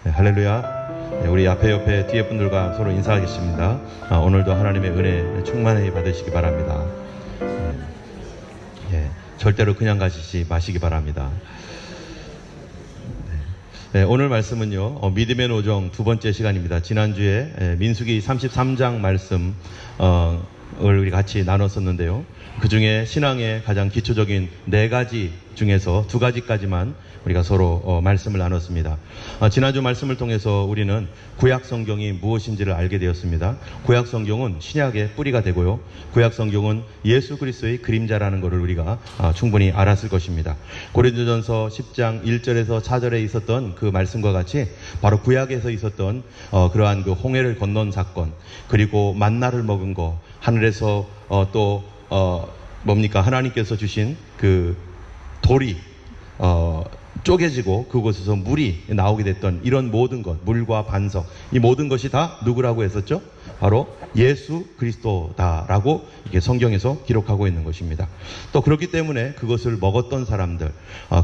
네, 할렐루야. 네, 우리 옆에 뒤에 분들과 서로 인사하겠습니다. 오늘도 하나님의 은혜 충만히 받으시기 바랍니다. 절대로 그냥 가시지 마시기 바랍니다. 네, 오늘 말씀은요, 믿음의 노정 두 번째 시간입니다. 지난주에 민수기 33장 말씀을 우리 같이 나눴었는데요. 그 중에 신앙의 가장 기초적인 4가지 중에서 2가지까지만 우리가 서로 말씀을 나눴습니다. 지난주 말씀을 통해서 우리는 구약 성경이 무엇인지를 알게 되었습니다. 구약 성경은 신약의 뿌리가 되고요. 구약 성경은 예수 그리스도의 그림자라는 것을 우리가 충분히 알았을 것입니다. 고린도전서 10장 1절에서 4절에 있었던 그 말씀과 같이 바로 구약에서 있었던 그러한 그 홍해를 건넌 사건, 그리고 만나를 먹은 거, 하늘에서 또 뭡니까? 하나님께서 주신 그 돌이 쪼개지고 그곳에서 물이 나오게 됐던 이런 모든 것, 물과 반석, 이 모든 것이 다 누구라고 했었죠? 바로 예수 그리스도다라고 이게 성경에서 기록하고 있는 것입니다. 또 그렇기 때문에 그것을 먹었던 사람들,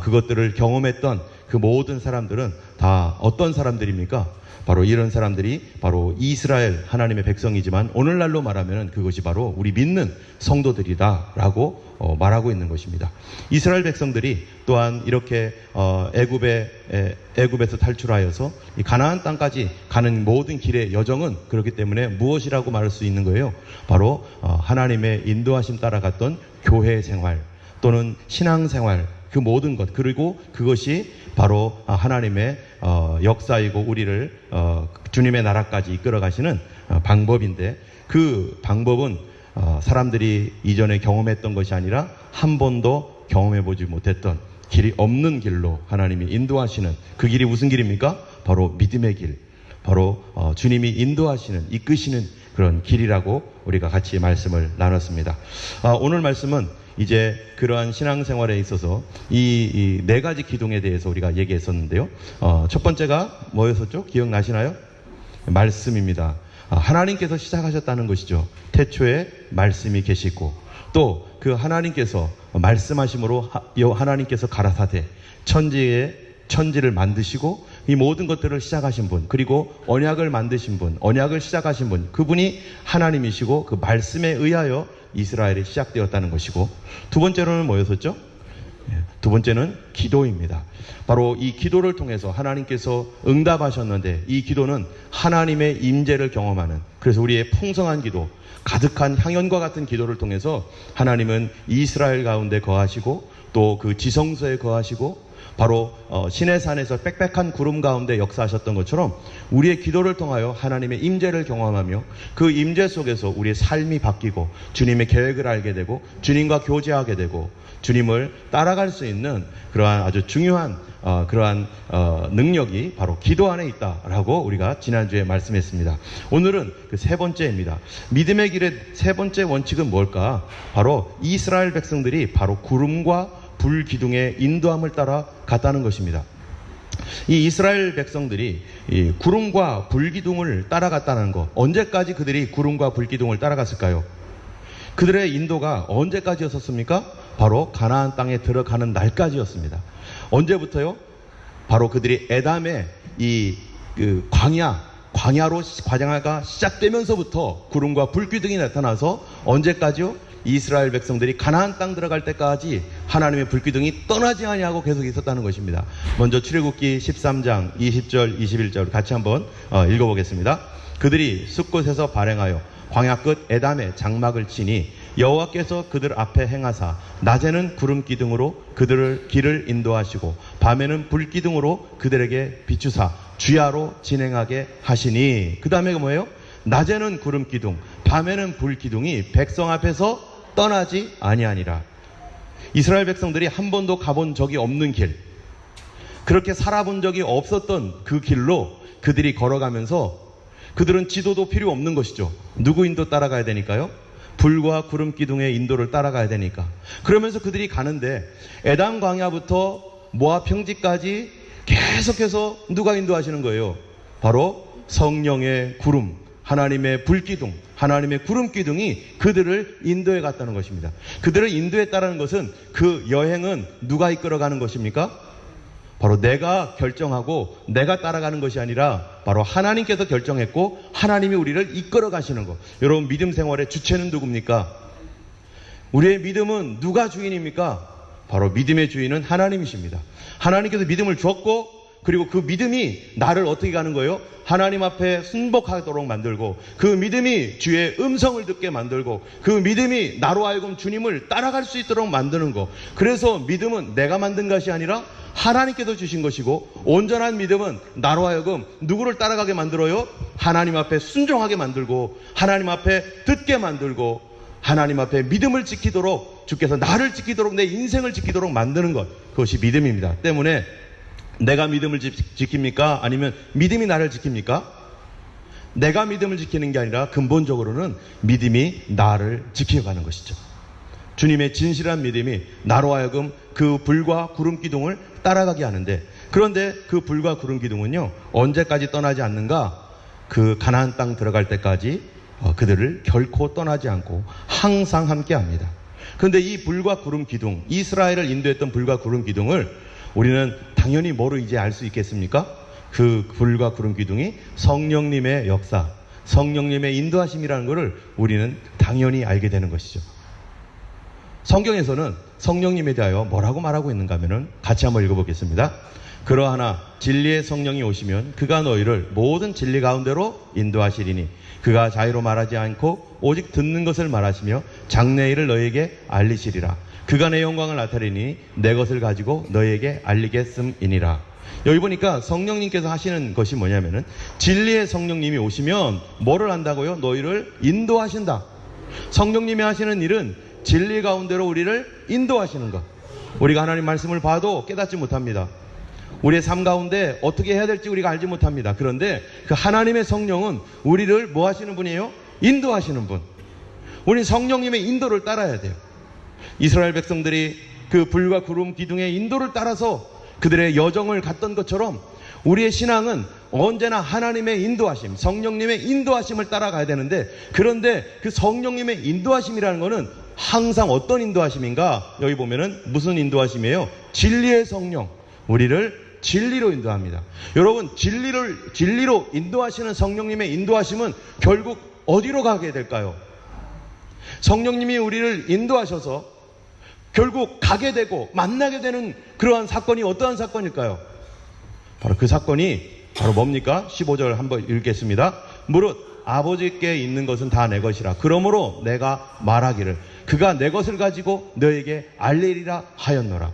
그것들을 경험했던 그 모든 사람들은 다 어떤 사람들입니까? 바로 이런 사람들이 바로 이스라엘 하나님의 백성이지만 오늘날로 말하면 그것이 바로 우리 믿는 성도들이다라고 말하고 있는 것입니다. 이스라엘 백성들이 또한 이렇게 애굽에서 탈출하여서 이 가나안 땅까지 가는 모든 길의 여정은 그렇기 때문에 무엇이라고 말할 수 있는 거예요? 바로 하나님의 인도하심 따라갔던 교회 생활 또는 신앙 생활, 그 모든 것, 그리고 그것이 바로 하나님의 역사이고 우리를 주님의 나라까지 이끌어 가시는 방법인데, 그 방법은 사람들이 이전에 경험했던 것이 아니라 한 번도 경험해보지 못했던 길이 없는 길로 하나님이 인도하시는 그 길이 무슨 길입니까? 바로 믿음의 길, 바로 주님이 인도하시는, 이끄시는 그런 길이라고 우리가 같이 말씀을 나눴습니다. 오늘 말씀은 이제 그러한 신앙생활에 있어서 이 4가지 기둥에 대해서 우리가 얘기했었는데요. 첫 번째가 뭐였었죠? 기억나시나요? 말씀입니다. 하나님께서 시작하셨다는 것이죠. 태초에 말씀이 계시고, 또 그 하나님께서 말씀하심으로 하나님께서 가라사대 천지를 만드시고 이 모든 것들을 시작하신 분, 그리고 언약을 만드신 분, 언약을 시작하신 분, 그분이 하나님이시고 그 말씀에 의하여 이스라엘이 시작되었다는 것이고, 두 번째로는 뭐였었죠? 두 번째는 기도입니다. 바로 이 기도를 통해서 하나님께서 응답하셨는데, 이 기도는 하나님의 임재를 경험하는, 그래서 우리의 풍성한 기도, 가득한 향연과 같은 기도를 통해서 하나님은 이스라엘 가운데 거하시고 또 그 지성소에 거하시고 바로 시내산에서 빽빽한 구름 가운데 역사하셨던 것처럼 우리의 기도를 통하여 하나님의 임재를 경험하며 그 임재 속에서 우리의 삶이 바뀌고 주님의 계획을 알게 되고 주님과 교제하게 되고 주님을 따라갈 수 있는 그러한 아주 중요한 그러한 능력이 바로 기도 안에 있다라고 우리가 지난주에 말씀했습니다. 오늘은 그 3번째입니다. 믿음의 길의 3번째 원칙은 뭘까? 바로 이스라엘 백성들이 바로 구름과 불 기둥의 인도함을 따라 갔다는 것입니다. 이 이스라엘 백성들이 이 구름과 불 기둥을 따라갔다는 것, 언제까지 그들이 구름과 불 기둥을 따라갔을까요? 그들의 인도가 언제까지였었습니까? 바로 가나안 땅에 들어가는 날까지였습니다. 언제부터요? 바로 그들이 에담의 광야가 시작되면서부터 구름과 불 기둥이 나타나서 언제까지요? 이스라엘 백성들이 가나안 땅 들어갈 때까지 하나님의 불기둥이 떠나지 아니하고 계속 있었다는 것입니다. 먼저 출애굽기 13장 20절 21절 같이 한번 읽어보겠습니다. 그들이 숲곳에서 발행하여 광야 끝 에담에 장막을 치니 여호와께서 그들 앞에 행하사 낮에는 구름 기둥으로 그들을 길을 인도하시고 밤에는 불 기둥으로 그들에게 비추사 주야로 진행하게 하시니, 그 다음에 뭐예요? 낮에는 구름 기둥, 밤에는 불 기둥이 백성 앞에서 떠나지 아니하니라. 이스라엘 백성들이 한 번도 가본 적이 없는 길, 그렇게 살아본 적이 없었던 그 길로 그들이 걸어가면서, 그들은 지도도 필요 없는 것이죠. 누구 인도 따라가야 되니까요? 불과 구름 기둥의 인도를 따라가야 되니까. 그러면서 그들이 가는데 에담 광야부터 모압 평지까지 계속해서 누가 인도하시는 거예요? 바로 성령의 구름, 하나님의 불기둥, 하나님의 구름기둥이 그들을 인도해 갔다는 것입니다. 그들을 인도했다는 것은 그 여행은 누가 이끌어가는 것입니까? 바로 내가 결정하고 내가 따라가는 것이 아니라 바로 하나님께서 결정했고 하나님이 우리를 이끌어 가시는 것. 여러분, 믿음 생활의 주체는 누굽니까? 우리의 믿음은 누가 주인입니까? 바로 믿음의 주인은 하나님이십니다. 하나님께서 믿음을 주었고, 그리고 그 믿음이 나를 어떻게 가는 거예요? 하나님 앞에 순복하도록 만들고, 그 믿음이 주의 음성을 듣게 만들고, 그 믿음이 나로 하여금 주님을 따라갈 수 있도록 만드는 것. 그래서 믿음은 내가 만든 것이 아니라 하나님께서 주신 것이고, 온전한 믿음은 나로 하여금 누구를 따라가게 만들어요? 하나님 앞에 순종하게 만들고, 하나님 앞에 듣게 만들고, 하나님 앞에 믿음을 지키도록, 주께서 나를 지키도록, 내 인생을 지키도록 만드는 것. 그것이 믿음입니다. 때문에 내가 믿음을 지킵니까? 아니면 믿음이 나를 지킵니까? 내가 믿음을 지키는 게 아니라 근본적으로는 믿음이 나를 지켜가는 것이죠. 주님의 진실한 믿음이 나로 하여금 그 불과 구름 기둥을 따라가게 하는데, 그런데 그 불과 구름 기둥은요, 언제까지 떠나지 않는가? 그 가나안 땅 들어갈 때까지 그들을 결코 떠나지 않고 항상 함께 합니다. 그런데 이 불과 구름 기둥, 이스라엘을 인도했던 불과 구름 기둥을 우리는 당연히 뭐로 이제 알 수 있겠습니까? 그 불과 구름 기둥이 성령님의 역사, 성령님의 인도하심이라는 것을 우리는 당연히 알게 되는 것이죠. 성경에서는 성령님에 대하여 뭐라고 말하고 있는가 하면은 같이 한번 읽어보겠습니다. 그러하나 진리의 성령이 오시면 그가 너희를 모든 진리 가운데로 인도하시리니 그가 자유로 말하지 않고 오직 듣는 것을 말하시며 장래일을 너희에게 알리시리라. 그가 내 영광을 나타내니 내 것을 가지고 너희에게 알리겠음이니라. 여기 보니까 성령님께서 하시는 것이 뭐냐면은 진리의 성령님이 오시면 뭐를 한다고요? 너희를 인도하신다. 성령님이 하시는 일은 진리 가운데로 우리를 인도하시는 것. 우리가 하나님 말씀을 봐도 깨닫지 못합니다. 우리의 삶 가운데 어떻게 해야 될지 우리가 알지 못합니다. 그런데 그 하나님의 성령은 우리를 뭐 하시는 분이에요? 인도하시는 분. 우리 성령님의 인도를 따라야 돼요. 이스라엘 백성들이 그 불과 구름 기둥의 인도를 따라서 그들의 여정을 갔던 것처럼 우리의 신앙은 언제나 하나님의 인도하심, 성령님의 인도하심을 따라가야 되는데, 그런데 그 성령님의 인도하심이라는 것은 항상 어떤 인도하심인가? 여기 보면은 무슨 인도하심이에요? 진리의 성령, 우리를 진리로 인도합니다. 여러분, 진리로 인도하시는 성령님의 인도하심은 결국 어디로 가게 될까요? 성령님이 우리를 인도하셔서 결국 가게 되고 만나게 되는 그러한 사건이 어떠한 사건일까요? 바로 그 사건이 바로 뭡니까? 15절 한번 읽겠습니다. 무릇 아버지께 있는 것은 다 내 것이라. 그러므로 내가 말하기를 그가 내 것을 가지고 너에게 알리리라 하였노라.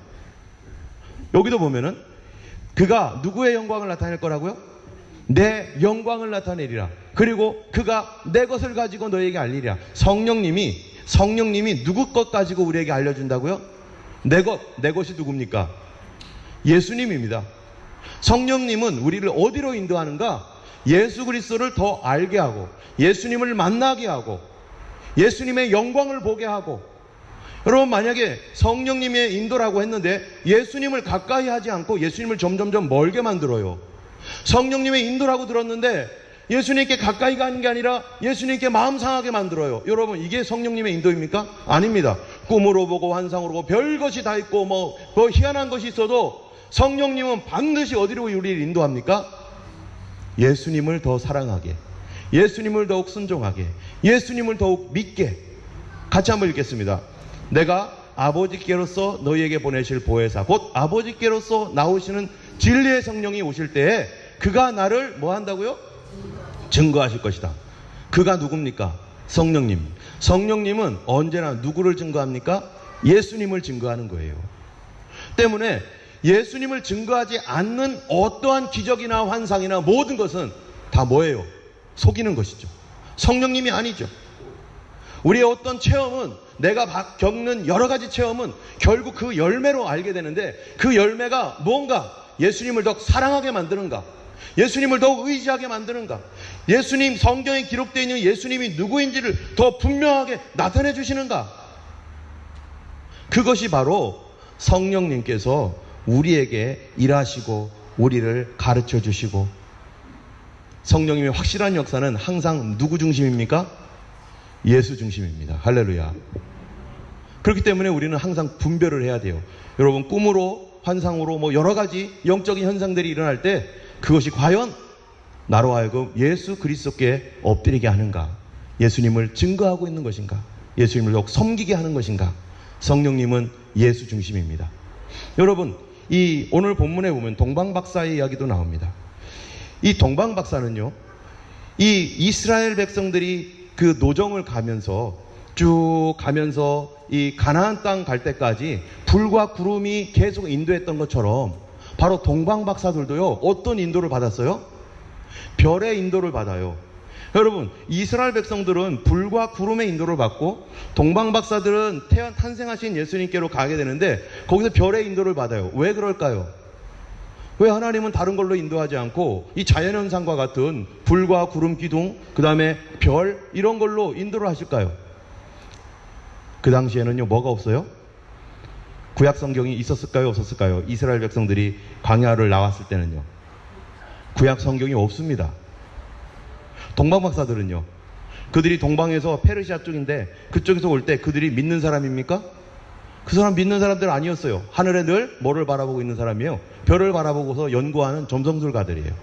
여기도 보면은 그가 누구의 영광을 나타낼 거라고요? 내 영광을 나타내리라. 그리고 그가 내 것을 가지고 너에게 알리리라. 성령님이 누구 것 가지고 우리에게 알려준다고요? 내 것이 누굽니까? 예수님입니다. 성령님은 우리를 어디로 인도하는가? 예수 그리스도를 더 알게 하고, 예수님을 만나게 하고, 예수님의 영광을 보게 하고. 여러분, 만약에 성령님의 인도라고 했는데 예수님을 가까이 하지 않고 예수님을 점점점 멀게 만들어요. 성령님의 인도라고 들었는데 예수님께 가까이 가는 게 아니라 예수님께 마음 상하게 만들어요. 여러분, 이게 성령님의 인도입니까? 아닙니다. 꿈으로 보고 환상으로 보고 별것이 다 있고 뭐 희한한 것이 있어도 성령님은 반드시 어디로 우리를 인도합니까? 예수님을 더 사랑하게, 예수님을 더욱 순종하게, 예수님을 더욱 믿게. 같이 한번 읽겠습니다. 내가 아버지께로서 너희에게 보내실 보혜사, 곧 아버지께로서 나오시는 진리의 성령이 오실 때에 그가 나를 뭐 한다고요? 증거하실 것이다. 그가 누굽니까? 성령님. 성령님은 언제나 누구를 증거합니까? 예수님을 증거하는 거예요. 때문에 예수님을 증거하지 않는 어떠한 기적이나 환상이나 모든 것은 다 뭐예요? 속이는 것이죠. 성령님이 아니죠. 우리의 어떤 체험은, 내가 겪는 여러 가지 체험은 결국 그 열매로 알게 되는데, 그 열매가 뭔가 예수님을 더 사랑하게 만드는가, 예수님을 더욱 의지하게 만드는가, 예수님, 성경에 기록되어 있는 예수님이 누구인지를 더 분명하게 나타내 주시는가. 그것이 바로 성령님께서 우리에게 일하시고 우리를 가르쳐 주시고, 성령님의 확실한 역사는 항상 누구 중심입니까? 예수 중심입니다. 할렐루야. 그렇기 때문에 우리는 항상 분별을 해야 돼요. 여러분, 꿈으로 환상으로 뭐 여러 가지 영적인 현상들이 일어날 때 그것이 과연 나로 하여금 예수 그리스도께 엎드리게 하는가? 예수님을 증거하고 있는 것인가? 예수님을 더욱 섬기게 하는 것인가? 성령님은 예수 중심입니다. 여러분, 이 오늘 본문에 보면 동방박사의 이야기도 나옵니다. 이 동방박사는요, 이 이스라엘 백성들이 그 노정을 가면서 쭉 가면서 이 가나안 땅 갈 때까지 불과 구름이 계속 인도했던 것처럼 바로 동방박사들도요, 어떤 인도를 받았어요? 별의 인도를 받아요. 여러분, 이스라엘 백성들은 불과 구름의 인도를 받고 동방박사들은 탄생하신 예수님께로 가게 되는데 거기서 별의 인도를 받아요. 왜 그럴까요? 왜 하나님은 다른 걸로 인도하지 않고 이 자연현상과 같은 불과 구름 기둥, 그 다음에 별, 이런 걸로 인도를 하실까요? 그 당시에는요, 뭐가 없어요? 구약 성경이 있었을까요? 없었을까요? 이스라엘 백성들이 광야를 나왔을 때는요, 구약 성경이 없습니다. 동방박사들은요, 그들이 동방에서 페르시아 쪽인데 그쪽에서 올 때 그들이 믿는 사람입니까? 그 사람 믿는 사람들 아니었어요. 하늘에 늘 뭐를 바라보고 있는 사람이에요? 별을 바라보고서 연구하는 점성술가들이에요.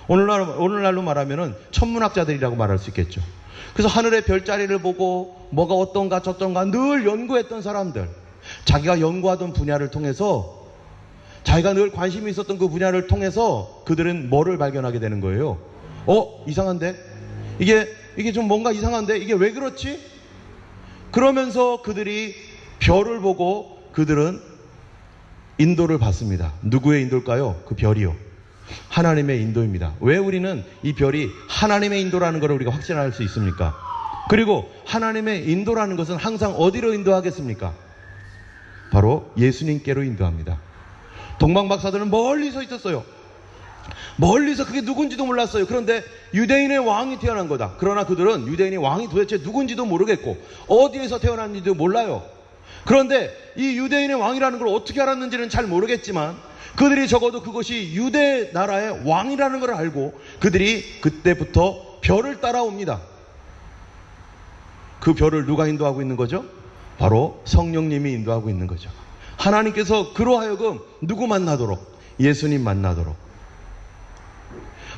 오늘날로 말하면은 천문학자들이라고 말할 수 있겠죠. 그래서 하늘의 별자리를 보고 뭐가 어떤가 저떤가 늘 연구했던 사람들, 자기가 연구하던 분야를 통해서, 자기가 늘 관심이 있었던 그 분야를 통해서 그들은 뭐를 발견하게 되는 거예요? 이상한데? 이게 좀 뭔가 이상한데? 이게 왜 그렇지? 그러면서 그들이 별을 보고 그들은 인도를 받습니다. 누구의 인도일까요? 그 별이요. 하나님의 인도입니다. 왜 우리는 이 별이 하나님의 인도라는 것을 우리가 확신할 수 있습니까? 그리고 하나님의 인도라는 것은 항상 어디로 인도하겠습니까? 바로 예수님께로 인도합니다. 동방박사들은 멀리 서 있었어요. 멀리서 그게 누군지도 몰랐어요. 그런데 유대인의 왕이 태어난 거다. 그러나 그들은 유대인의 왕이 도대체 누군지도 모르겠고 어디에서 태어났는지도 몰라요. 그런데 이 유대인의 왕이라는 걸 어떻게 알았는지는 잘 모르겠지만 그들이 적어도 그것이 유대 나라의 왕이라는 걸 알고 그들이 그때부터 별을 따라옵니다. 그 별을 누가 인도하고 있는 거죠? 바로 성령님이 인도하고 있는 거죠. 하나님께서 그로 하여금 누구 만나도록? 예수님 만나도록.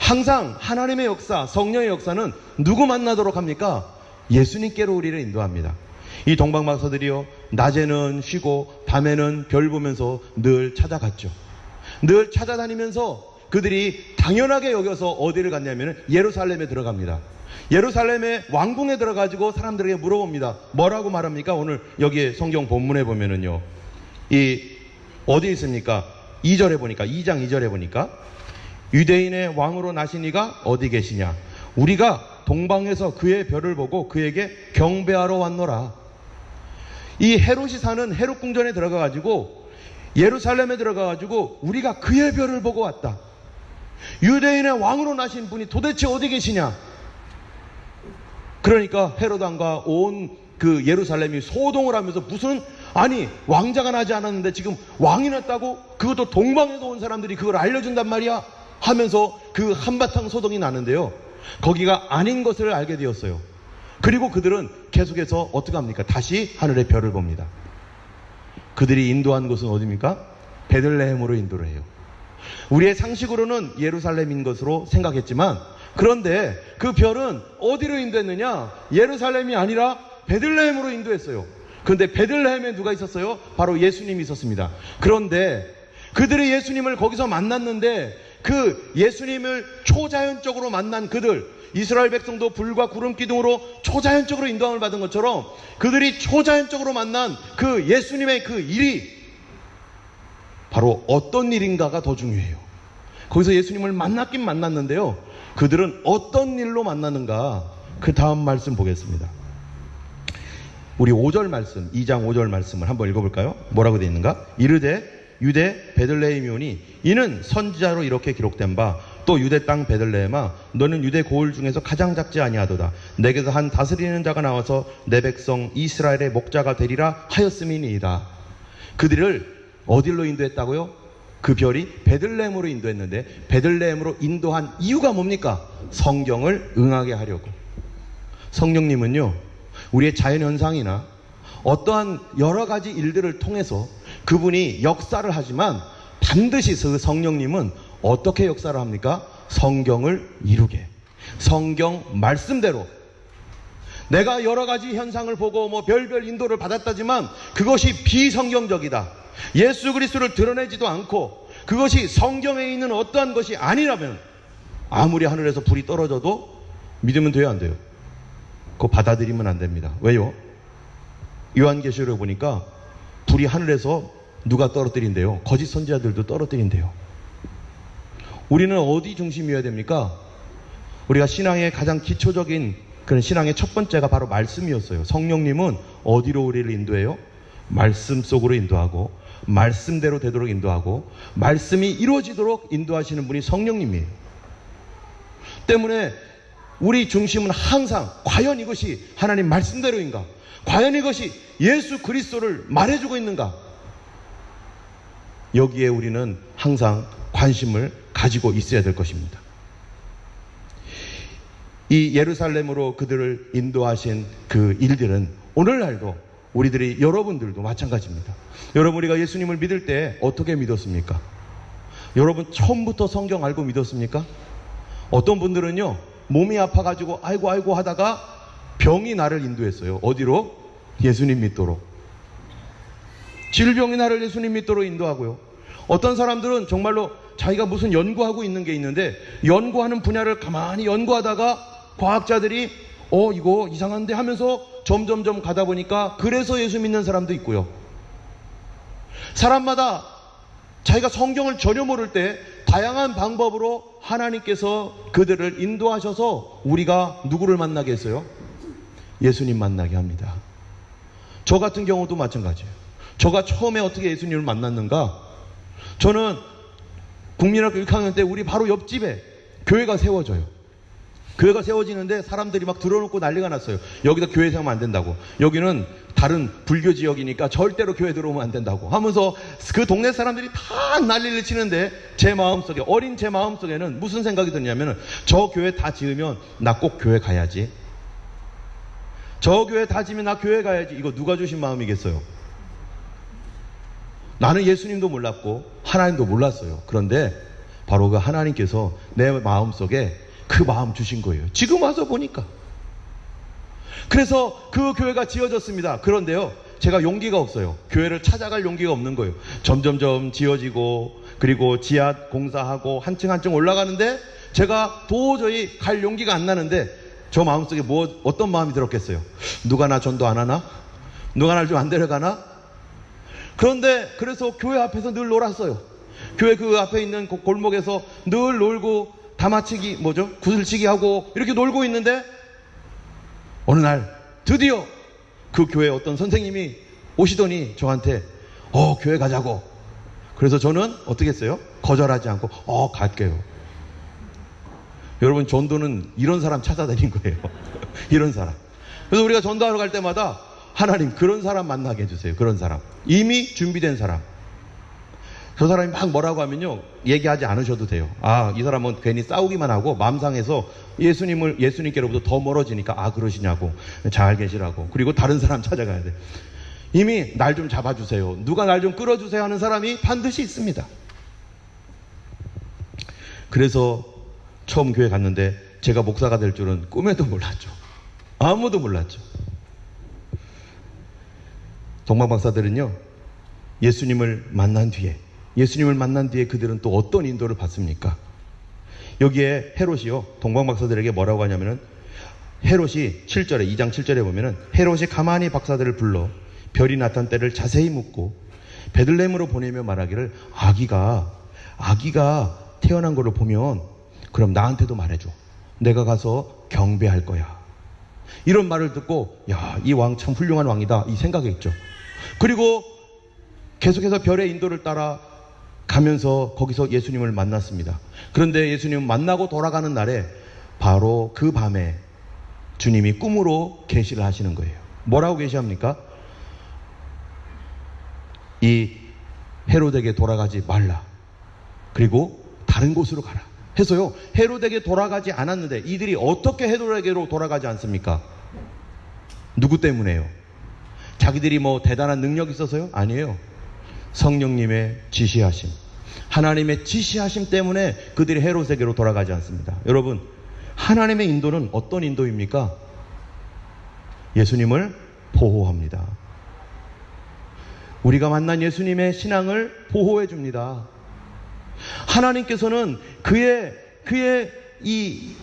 항상 하나님의 역사, 성령의 역사는 누구 만나도록 합니까? 예수님께로 우리를 인도합니다. 이 동방박사들이요, 낮에는 쉬고 밤에는 별 보면서 늘 찾아갔죠. 늘 찾아다니면서 그들이 당연하게 여겨서 어디를 갔냐면 예루살렘에 들어갑니다. 예루살렘의 왕궁에 들어가지고 사람들에게 물어봅니다. 뭐라고 말합니까? 오늘 여기 성경 본문에 보면은요, 어디에 있습니까? 2절에 보니까, 2장 2절에 보니까 유대인의 왕으로 나신 이가 어디 계시냐? 우리가 동방에서 그의 별을 보고 그에게 경배하러 왔노라. 이 헤롯이 사는 헤롯 궁전에 들어가가지고 예루살렘에 들어가가지고 우리가 그의 별을 보고 왔다. 유대인의 왕으로 나신 분이 도대체 어디 계시냐? 그러니까 헤롯 왕과 온 그 예루살렘이 소동을 하면서 아니 왕자가 나지 않았는데 지금 왕이 났다고? 그것도 동방에서 온 사람들이 그걸 알려준단 말이야? 하면서 그 한바탕 소동이 나는데요, 거기가 아닌 것을 알게 되었어요. 그리고 그들은 계속해서 어떻게 합니까? 다시 하늘의 별을 봅니다. 그들이 인도한 곳은 어디입니까? 베들레헴으로 인도를 해요. 우리의 상식으로는 예루살렘인 것으로 생각했지만, 그런데 그 별은 어디로 인도했느냐? 예루살렘이 아니라 베들레헴으로 인도했어요. 그런데 베들레헴에 누가 있었어요? 바로 예수님이 있었습니다. 그런데 그들이 예수님을 거기서 만났는데 그 예수님을 초자연적으로 만난 그들, 이스라엘 백성도 불과 구름 기둥으로 초자연적으로 인도함을 받은 것처럼 그들이 초자연적으로 만난 그 예수님의 그 일이 바로 어떤 일인가가 더 중요해요. 거기서 예수님을 만났긴 만났는데요, 그들은 어떤 일로 만났는가? 그 다음 말씀 보겠습니다. 우리 5절 말씀, 2장 5절 말씀을 한번 읽어볼까요? 뭐라고 되어 있는가? 이르되 유대 베들레헴이오니 이는 선지자로 이렇게 기록된 바 또 유대 땅 베들레헴아 너는 유대 고을 중에서 가장 작지 아니하도다. 내게서 한 다스리는 자가 나와서 내 백성 이스라엘의 목자가 되리라 하였음이니이다. 그들을 어디로 인도했다고요? 그 별이 베들레헴으로 인도했는데 베들레헴으로 인도한 이유가 뭡니까? 성경을 응하게 하려고. 성령님은요, 우리의 자연현상이나 어떠한 여러 가지 일들을 통해서 그분이 역사를 하지만 반드시 그 성령님은 어떻게 역사를 합니까? 성경을 이루게, 성경 말씀대로. 내가 여러 가지 현상을 보고 뭐 별별 인도를 받았다지만 그것이 비성경적이다, 예수 그리스도를 드러내지도 않고 그것이 성경에 있는 어떠한 것이 아니라면 아무리 하늘에서 불이 떨어져도 믿으면 돼요, 안 돼요? 그거 받아들이면 안 됩니다. 왜요? 요한계시록에 보니까 불이 하늘에서 누가 떨어뜨린대요? 거짓 선지자들도 떨어뜨린대요. 우리는 어디 중심이어야 됩니까? 우리가 신앙의 가장 기초적인 그런 신앙의 첫 번째가 바로 말씀이었어요. 성령님은 어디로 우리를 인도해요? 말씀 속으로 인도하고, 말씀대로 되도록 인도하고, 말씀이 이루어지도록 인도하시는 분이 성령님이에요. 때문에 우리 중심은 항상 과연 이것이 하나님 말씀대로인가? 과연 이것이 예수 그리스도를 말해주고 있는가? 여기에 우리는 항상 관심을 가지고 있어야 될 것입니다. 이 예루살렘으로 그들을 인도하신 그 일들은 오늘날도 우리들이, 여러분들도 마찬가지입니다. 여러분, 우리가 예수님을 믿을 때 어떻게 믿었습니까? 여러분 처음부터 성경 알고 믿었습니까? 어떤 분들은요, 몸이 아파가지고 아이고 하다가 병이 나를 인도했어요. 어디로? 예수님 믿도록. 질병이 나를 예수님 믿도록 인도하고요. 어떤 사람들은 정말로 자기가 무슨 연구하고 있는 게 있는데 연구하는 분야를 가만히 연구하다가 과학자들이 이거 이상한데 하면서 점점점 가다 보니까 그래서 예수 믿는 사람도 있고요. 사람마다 자기가 성경을 전혀 모를 때 다양한 방법으로 하나님께서 그들을 인도하셔서 우리가 누구를 만나게 했어요? 예수님 만나게 합니다. 저 같은 경우도 마찬가지예요. 저가 처음에 어떻게 예수님을 만났는가? 저는 국민학교 6학년 때 우리 바로 옆집에 교회가 세워져요. 교회가 세워지는데 사람들이 막 들어놓고 난리가 났어요. 여기다 교회 세우면 안 된다고. 여기는 다른 불교 지역이니까 절대로 교회 들어오면 안 된다고 하면서 그 동네 사람들이 다 난리를 치는데 제 마음속에, 어린 제 마음속에는 무슨 생각이 드냐면, 저 교회 다 지으면 나 꼭 교회 가야지. 저 교회 다 지으면 나 교회 가야지. 이거 누가 주신 마음이겠어요? 나는 예수님도 몰랐고 하나님도 몰랐어요. 그런데 바로 그 하나님께서 내 마음속에 그 마음 주신 거예요. 지금 와서 보니까. 그래서 그 교회가 지어졌습니다. 그런데요, 제가 용기가 없어요. 교회를 찾아갈 용기가 없는 거예요. 점점점 지어지고, 그리고 지하 공사하고 한층 한층 올라가는데 제가 도저히 갈 용기가 안 나는데 저 마음속에 어떤 마음이 들었겠어요? 누가 나 전도 안 하나? 누가 날 좀 안 데려가나? 그런데 그래서 교회 앞에서 늘 놀았어요. 교회 그 앞에 있는 골목에서 늘 놀고, 다마치기, 구슬치기 하고 이렇게 놀고 있는데 어느 날 드디어 그 교회에 어떤 선생님이 오시더니 저한테 교회 가자고. 그래서 저는 어떻게 했어요? 거절하지 않고 갈게요. 여러분, 전도는 이런 사람 찾아다닌 거예요. 이런 사람. 그래서 우리가 전도하러 갈 때마다 하나님 그런 사람 만나게 해주세요. 그런 사람, 이미 준비된 사람. 저 사람이 막 뭐라고 하면요, 얘기하지 않으셔도 돼요. 이 사람은 괜히 싸우기만 하고 마음 상해서 예수님께로부터 더 멀어지니까 그러시냐고, 잘 계시라고. 그리고 다른 사람 찾아가야 돼. 이미 날 좀 잡아주세요, 누가 날 좀 끌어주세요 하는 사람이 반드시 있습니다. 그래서 처음 교회 갔는데 제가 목사가 될 줄은 꿈에도 몰랐죠. 아무도 몰랐죠. 동방 박사들은요, 예수님을 만난 뒤에 그들은 또 어떤 인도를 받습니까? 여기에 헤롯이요, 동방 박사들에게 뭐라고 하냐면은, 헤롯이 7절에, 2장 7절에 보면은 헤롯이 가만히 박사들을 불러 별이 나타난 때를 자세히 묻고 베들레헴으로 보내며 말하기를, 아기가 태어난 거를 보면 그럼 나한테도 말해줘. 내가 가서 경배할 거야. 이런 말을 듣고, 이 왕 참 훌륭한 왕이다, 이 생각했죠. 그리고 계속해서 별의 인도를 따라 가면서 거기서 예수님을 만났습니다. 그런데 예수님을 만나고 돌아가는 날에 바로 그 밤에 주님이 꿈으로 계시를 하시는 거예요. 뭐라고 계시합니까? 이 헤롯에게 돌아가지 말라. 그리고 다른 곳으로 가라 해서요, 헤롯에게 돌아가지 않았는데 이들이 어떻게 헤롯에게로 돌아가지 않습니까? 누구 때문에요? 자기들이 대단한 능력이 있어서요? 아니에요. 성령님의 지시하심, 하나님의 지시하심 때문에 그들이 헤롯에게로 돌아가지 않습니다. 여러분, 하나님의 인도는 어떤 인도입니까? 예수님을 보호합니다. 우리가 만난 예수님의 신앙을 보호해 줍니다. 하나님께서는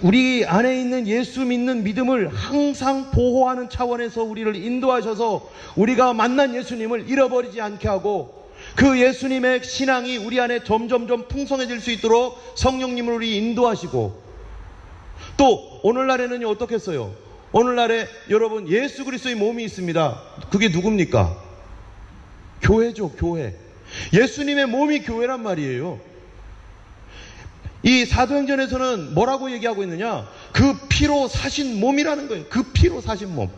우리 안에 있는 예수 믿는 믿음을 항상 보호하는 차원에서 우리를 인도하셔서 우리가 만난 예수님을 잃어버리지 않게 하고, 그 예수님의 신앙이 우리 안에 점점점 풍성해질 수 있도록 성령님을 우리 인도하시고, 또 오늘날에는요 어떻겠어요? 오늘날에 여러분 예수 그리스도의 몸이 있습니다. 그게 누굽니까? 교회죠, 교회. 예수님의 몸이 교회란 말이에요. 이 사도행전에서는 뭐라고 얘기하고 있느냐? 그 피로 사신 몸이라는 거예요. 그 피로 사신 몸.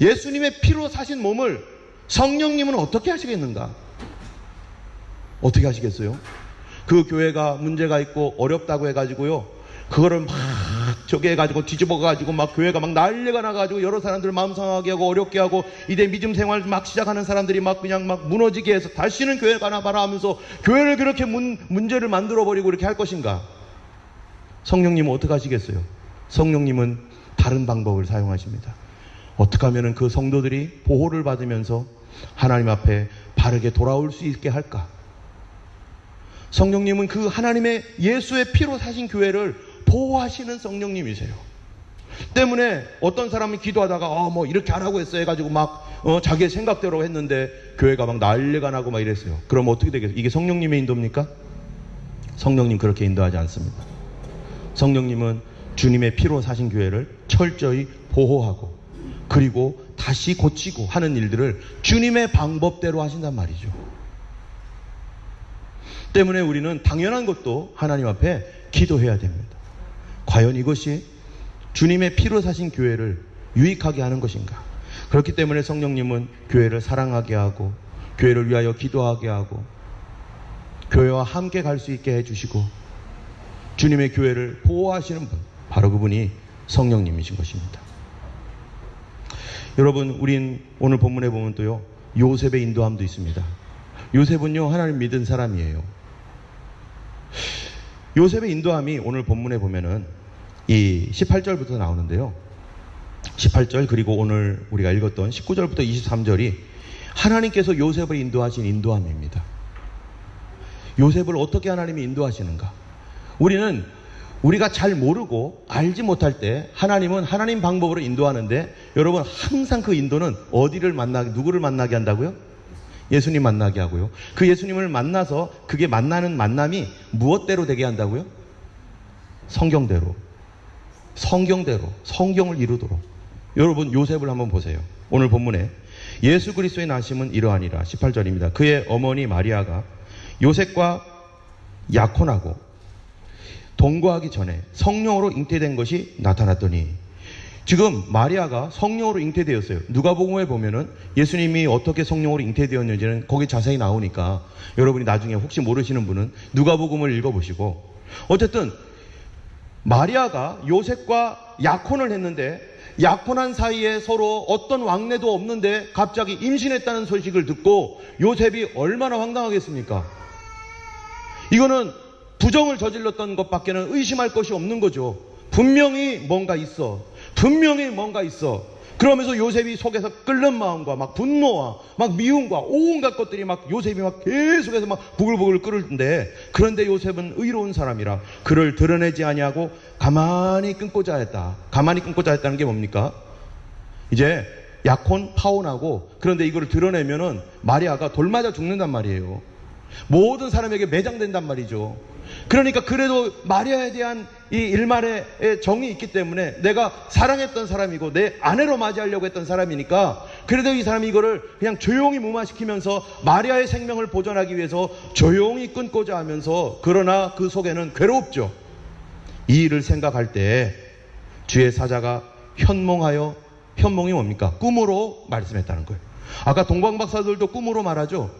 예수님의 피로 사신 몸을 성령님은 어떻게 하시겠는가? 어떻게 하시겠어요? 그 교회가 문제가 있고 어렵다고 해가지고요, 그거를 막 저기 해가지고 뒤집어가지고 막 교회가 막 난리가 나가지고 여러 사람들 마음 상하게 하고 어렵게 하고, 이제 믿음 생활 막 시작하는 사람들이 막 그냥 막 무너지게 해서 다시는 교회 가나 봐라 하면서 교회를 그렇게 문제를 만들어버리고 이렇게 할 것인가? 성령님은 어떻게 하시겠어요? 성령님은 다른 방법을 사용하십니다. 어떻게 하면 그 성도들이 보호를 받으면서 하나님 앞에 바르게 돌아올 수 있게 할까? 성령님은 그 하나님의 예수의 피로 사신 교회를 보호하시는 성령님이세요. 때문에 어떤 사람이 기도하다가 뭐 이렇게 하라고 했어 해가지고 막 자기의 생각대로 했는데 교회가 막 난리가 나고 막 이랬어요. 그럼 어떻게 되겠어요? 이게 성령님의 인도입니까? 성령님 그렇게 인도하지 않습니다. 성령님은 주님의 피로 사신 교회를 철저히 보호하고, 그리고 다시 고치고 하는 일들을 주님의 방법대로 하신단 말이죠. 때문에 우리는 당연한 것도 하나님 앞에 기도해야 됩니다. 과연 이것이 주님의 피로 사신 교회를 유익하게 하는 것인가? 그렇기 때문에 성령님은 교회를 사랑하게 하고, 교회를 위하여 기도하게 하고, 교회와 함께 갈 수 있게 해주시고, 주님의 교회를 보호하시는 분, 바로 그분이 성령님이신 것입니다. 여러분, 우린 오늘 본문에 보면 또요, 요셉의 인도함도 있습니다. 요셉은요, 하나님 믿은 사람이에요. 요셉의 인도함이 오늘 본문에 보면은 이 18절부터 나오는데요, 18절 그리고 오늘 우리가 읽었던 19절부터 23절이 하나님께서 요셉을 인도하신 인도함입니다. 요셉을 어떻게 하나님이 인도하시는가? 우리가 잘 모르고 알지 못할 때 하나님은 하나님 방법으로 인도하는데, 여러분 항상 그 인도는 누구를 만나게 한다고요? 예수님 만나게 하고요. 그 예수님을 만나서 그게 만나는 만남이 무엇대로 되게 한다고요? 성경대로, 성경을 이루도록. 여러분 요셉을 한번 보세요. 오늘 본문에 예수 그리스도의 나심은 이러하니라. 18절입니다. 그의 어머니 마리아가 요셉과 약혼하고 동거하기 전에 성령으로 잉태된 것이 나타났더니, 지금 마리아가 성령으로 잉태되었어요. 누가복음에 보면은 예수님이 어떻게 성령으로 잉태되었는지는 거기 자세히 나오니까 여러분이 나중에 혹시 모르시는 분은 누가복음을 읽어보시고, 어쨌든 마리아가 요셉과 약혼을 했는데, 약혼한 사이에 서로 어떤 왕래도 없는데 갑자기 임신했다는 소식을 듣고 요셉이 얼마나 황당하겠습니까? 이거는 부정을 저질렀던 것밖에는 의심할 것이 없는 거죠. 분명히 뭔가 있어. 그러면서 요셉이 속에서 끓는 마음과 막 분노와 막 미움과 온갖 것들이 막 요셉이 막 계속해서 막 부글부글 끓는데, 그런데 요셉은 의로운 사람이라 그를 드러내지 아니하고 가만히 끊고자 했다. 가만히 끊고자 했다는 게 뭡니까? 이제 약혼 파혼하고, 그런데 이걸 드러내면은 마리아가 돌맞아 죽는단 말이에요. 모든 사람에게 매장된단 말이죠. 그러니까 그래도 마리아에 대한 이 일말의 정이 있기 때문에, 내가 사랑했던 사람이고 내 아내로 맞이하려고 했던 사람이니까, 그래도 이 사람이 이거를 그냥 조용히 무마시키면서 마리아의 생명을 보존하기 위해서 조용히 끊고자 하면서, 그러나 그 속에는 괴롭죠. 이 일을 생각할 때 주의 사자가 현몽이 뭡니까? 꿈으로 말씀했다는 거예요. 아까 동방박사들도 꿈으로 말하죠.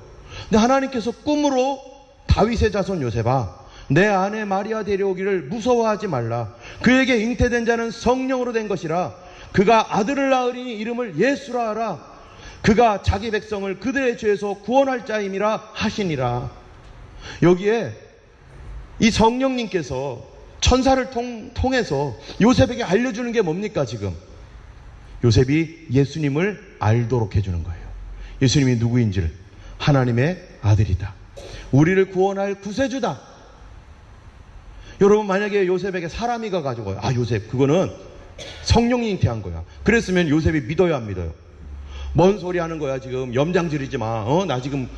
근데 하나님께서 꿈으로 다윗의 자손 요셉아, 내 아내 마리아 데려오기를 무서워하지 말라. 그에게 잉태된 자는 성령으로 된 것이라. 그가 아들을 낳으리니 이름을 예수라 하라. 그가 자기 백성을 그들의 죄에서 구원할 자임이라 하시니라. 여기에 이 성령님께서 천사를 통해서 요셉에게 알려주는 게 뭡니까? 지금 요셉이 예수님을 알도록 해주는 거예요. 예수님이 누구인지를. 하나님의 아들이다. 우리를 구원할 구세주다. 여러분, 만약에 요셉에게 사람이 가가지고 요셉 그거는 성령님한테 한 거야. 그랬으면 요셉이 믿어야 안 믿어요? 뭔 소리 하는 거야 지금. 염장지르지 마. 나 지금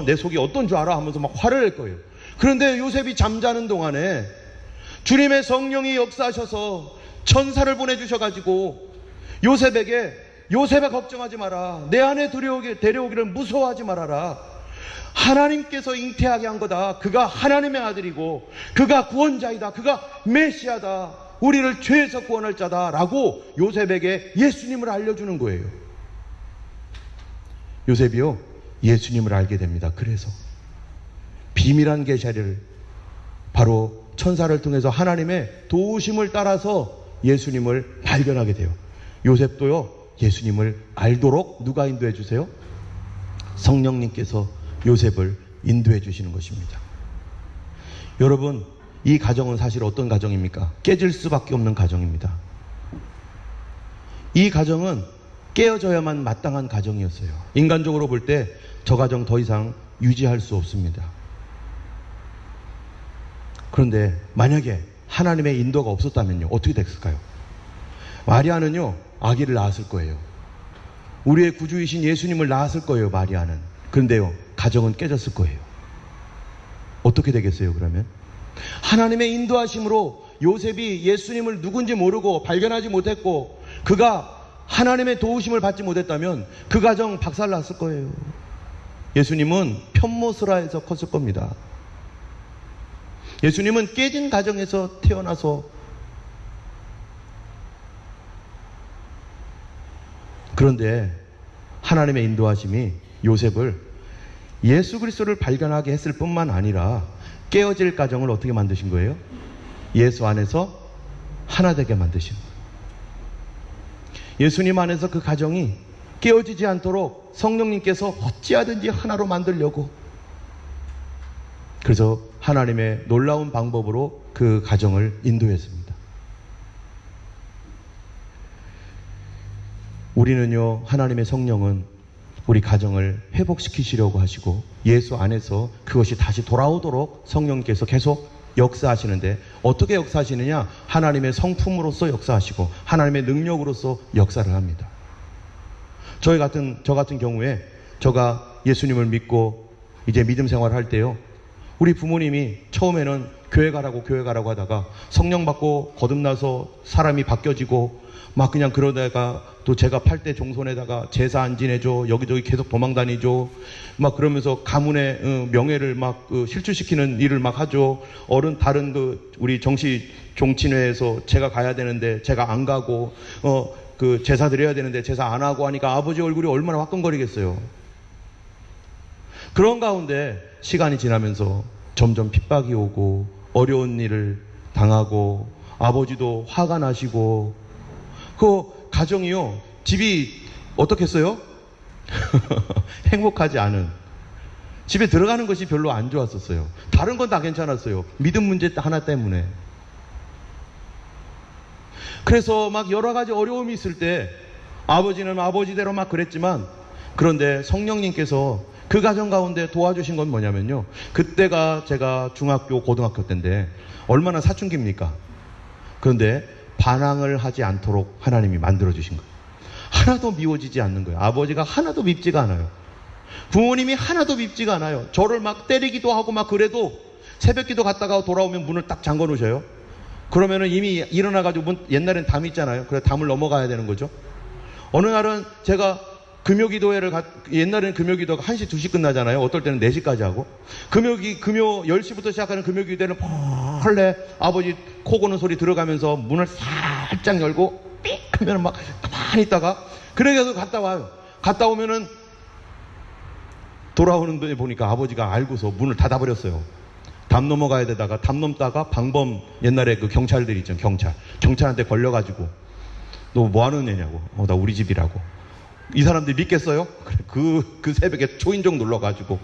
내 속이 어떤 줄 알아 하면서 막 화를 낼 거예요. 그런데 요셉이 잠자는 동안에 주님의 성령이 역사하셔서 천사를 보내주셔가지고 요셉아 걱정하지 마라. 내 안에 데려오기를 무서워하지 말아라. 하나님께서 잉태하게 한 거다. 그가 하나님의 아들이고 그가 구원자이다. 그가 메시아다. 우리를 죄에서 구원할 자다. 라고 요셉에게 예수님을 알려주는 거예요. 요셉이요, 예수님을 알게 됩니다. 그래서 비밀한 계시를 바로 천사를 통해서 하나님의 도우심을 따라서 예수님을 발견하게 돼요. 요셉도요, 예수님을 알도록 누가 인도해 주세요? 성령님께서 요셉을 인도해 주시는 것입니다. 여러분, 이 가정은 사실 어떤 가정입니까? 깨질 수밖에 없는 가정입니다. 이 가정은 깨어져야만 마땅한 가정이었어요. 인간적으로 볼 때 저 가정 더 이상 유지할 수 없습니다. 그런데 만약에 하나님의 인도가 없었다면요, 어떻게 됐을까요? 마리아는요, 아기를 낳았을 거예요. 우리의 구주이신 예수님을 낳았을 거예요, 마리아는. 그런데요, 가정은 깨졌을 거예요. 어떻게 되겠어요, 그러면? 하나님의 인도하심으로 요셉이 예수님을 누군지 모르고 발견하지 못했고 그가 하나님의 도우심을 받지 못했다면 그 가정 박살났을 거예요. 예수님은 편모스라에서 컸을 겁니다. 예수님은 깨진 가정에서 태어나서 그런데 하나님의 인도하심이 요셉을 예수 그리스도를 발견하게 했을 뿐만 아니라 깨어질 가정을 어떻게 만드신 거예요? 예수 안에서 하나 되게 만드신 거예요. 예수님 안에서 그 가정이 깨어지지 않도록 성령님께서 어찌하든지 하나로 만들려고, 그래서 하나님의 놀라운 방법으로 그 가정을 인도했습니다. 우리는요, 하나님의 성령은 우리 가정을 회복시키시려고 하시고 예수 안에서 그것이 다시 돌아오도록 성령께서 계속 역사하시는데, 어떻게 역사하시느냐? 하나님의 성품으로서 역사하시고 하나님의 능력으로서 역사를 합니다. 저 같은 경우에 제가 예수님을 믿고 이제 믿음 생활을 할 때요, 우리 부모님이 처음에는 교회 가라고 하다가 성령 받고 거듭나서 사람이 바뀌어지고 막 그냥 그러다가 또 제가 8대 종손에다가 제사 안 지내줘, 여기저기 계속 도망다니죠, 막 그러면서 가문의 명예를 막 실추시키는 일을 막 하죠. 다른 우리 종친회에서 제가 가야 되는데 제가 안 가고 제사 드려야 되는데 제사 안 하고 하니까 아버지 얼굴이 얼마나 화끈거리겠어요. 그런 가운데 시간이 지나면서 점점 핍박이 오고 어려운 일을 당하고 아버지도 화가 나시고, 그 가정이요, 집이 어떻겠어요? 행복하지 않은, 집에 들어가는 것이 별로 안 좋았었어요. 다른 건 다 괜찮았어요. 믿음 문제 하나 때문에. 그래서 막 여러 가지 어려움이 있을 때 아버지는 아버지대로 막 그랬지만, 그런데 성령님께서 그 가정 가운데 도와주신 건 뭐냐면요, 그때가 제가 중학교 고등학교 때인데 얼마나 사춘기입니까? 그런데 반항을 하지 않도록 하나님이 만들어주신 거예요. 하나도 미워지지 않는 거예요. 아버지가 하나도 밉지가 않아요. 부모님이 하나도 밉지가 않아요. 저를 막 때리기도 하고 막 그래도 새벽기도 갔다가 돌아오면 문을 딱 잠궈 놓으셔요. 그러면은 이미 일어나가지고 옛날엔 담 있잖아요. 그래서 담을 넘어가야 되는 거죠. 어느 날은 제가 옛날에는 금요기도가 1시, 2시 끝나잖아요. 어떨 때는 4시까지 하고. 금요 10시부터 시작하는 금요기도 때는 헐레 아버지 코 고는 소리 들어가면서 문을 살짝 열고 삑 하면 막 가만히 있다가, 그래서 갔다 와요. 갔다 오면은 돌아오는데 보니까 아버지가 알고서 문을 닫아버렸어요. 담 넘어가야 되다가 담 넘다가 방범, 옛날에 그 경찰들 있죠. 경찰한테 걸려가지고 너 뭐 하는 애냐고. 나 우리 집이라고. 이 사람들이 믿겠어요? 그 새벽에 초인종 눌러가지고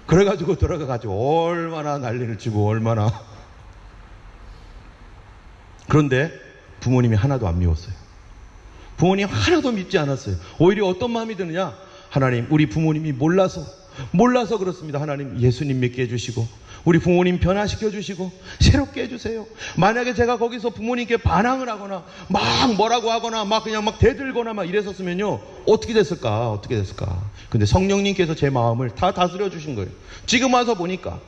그래가지고 들어가가지고 얼마나 난리를 치고 얼마나. 그런데 부모님이 하나도 안 미웠어요. 부모님 하나도 믿지 않았어요. 오히려 어떤 마음이 드느냐? 하나님, 우리 부모님이 몰라서 그렇습니다. 하나님, 예수님 믿게 해주시고 우리 부모님 변화시켜 주시고 새롭게 해주세요. 만약에 제가 거기서 부모님께 반항을 하거나 막 뭐라고 하거나 막 그냥 막 대들거나 막 이랬었으면요, 어떻게 됐을까? 근데 성령님께서 제 마음을 다 다스려 주신 거예요. 지금 와서 보니까.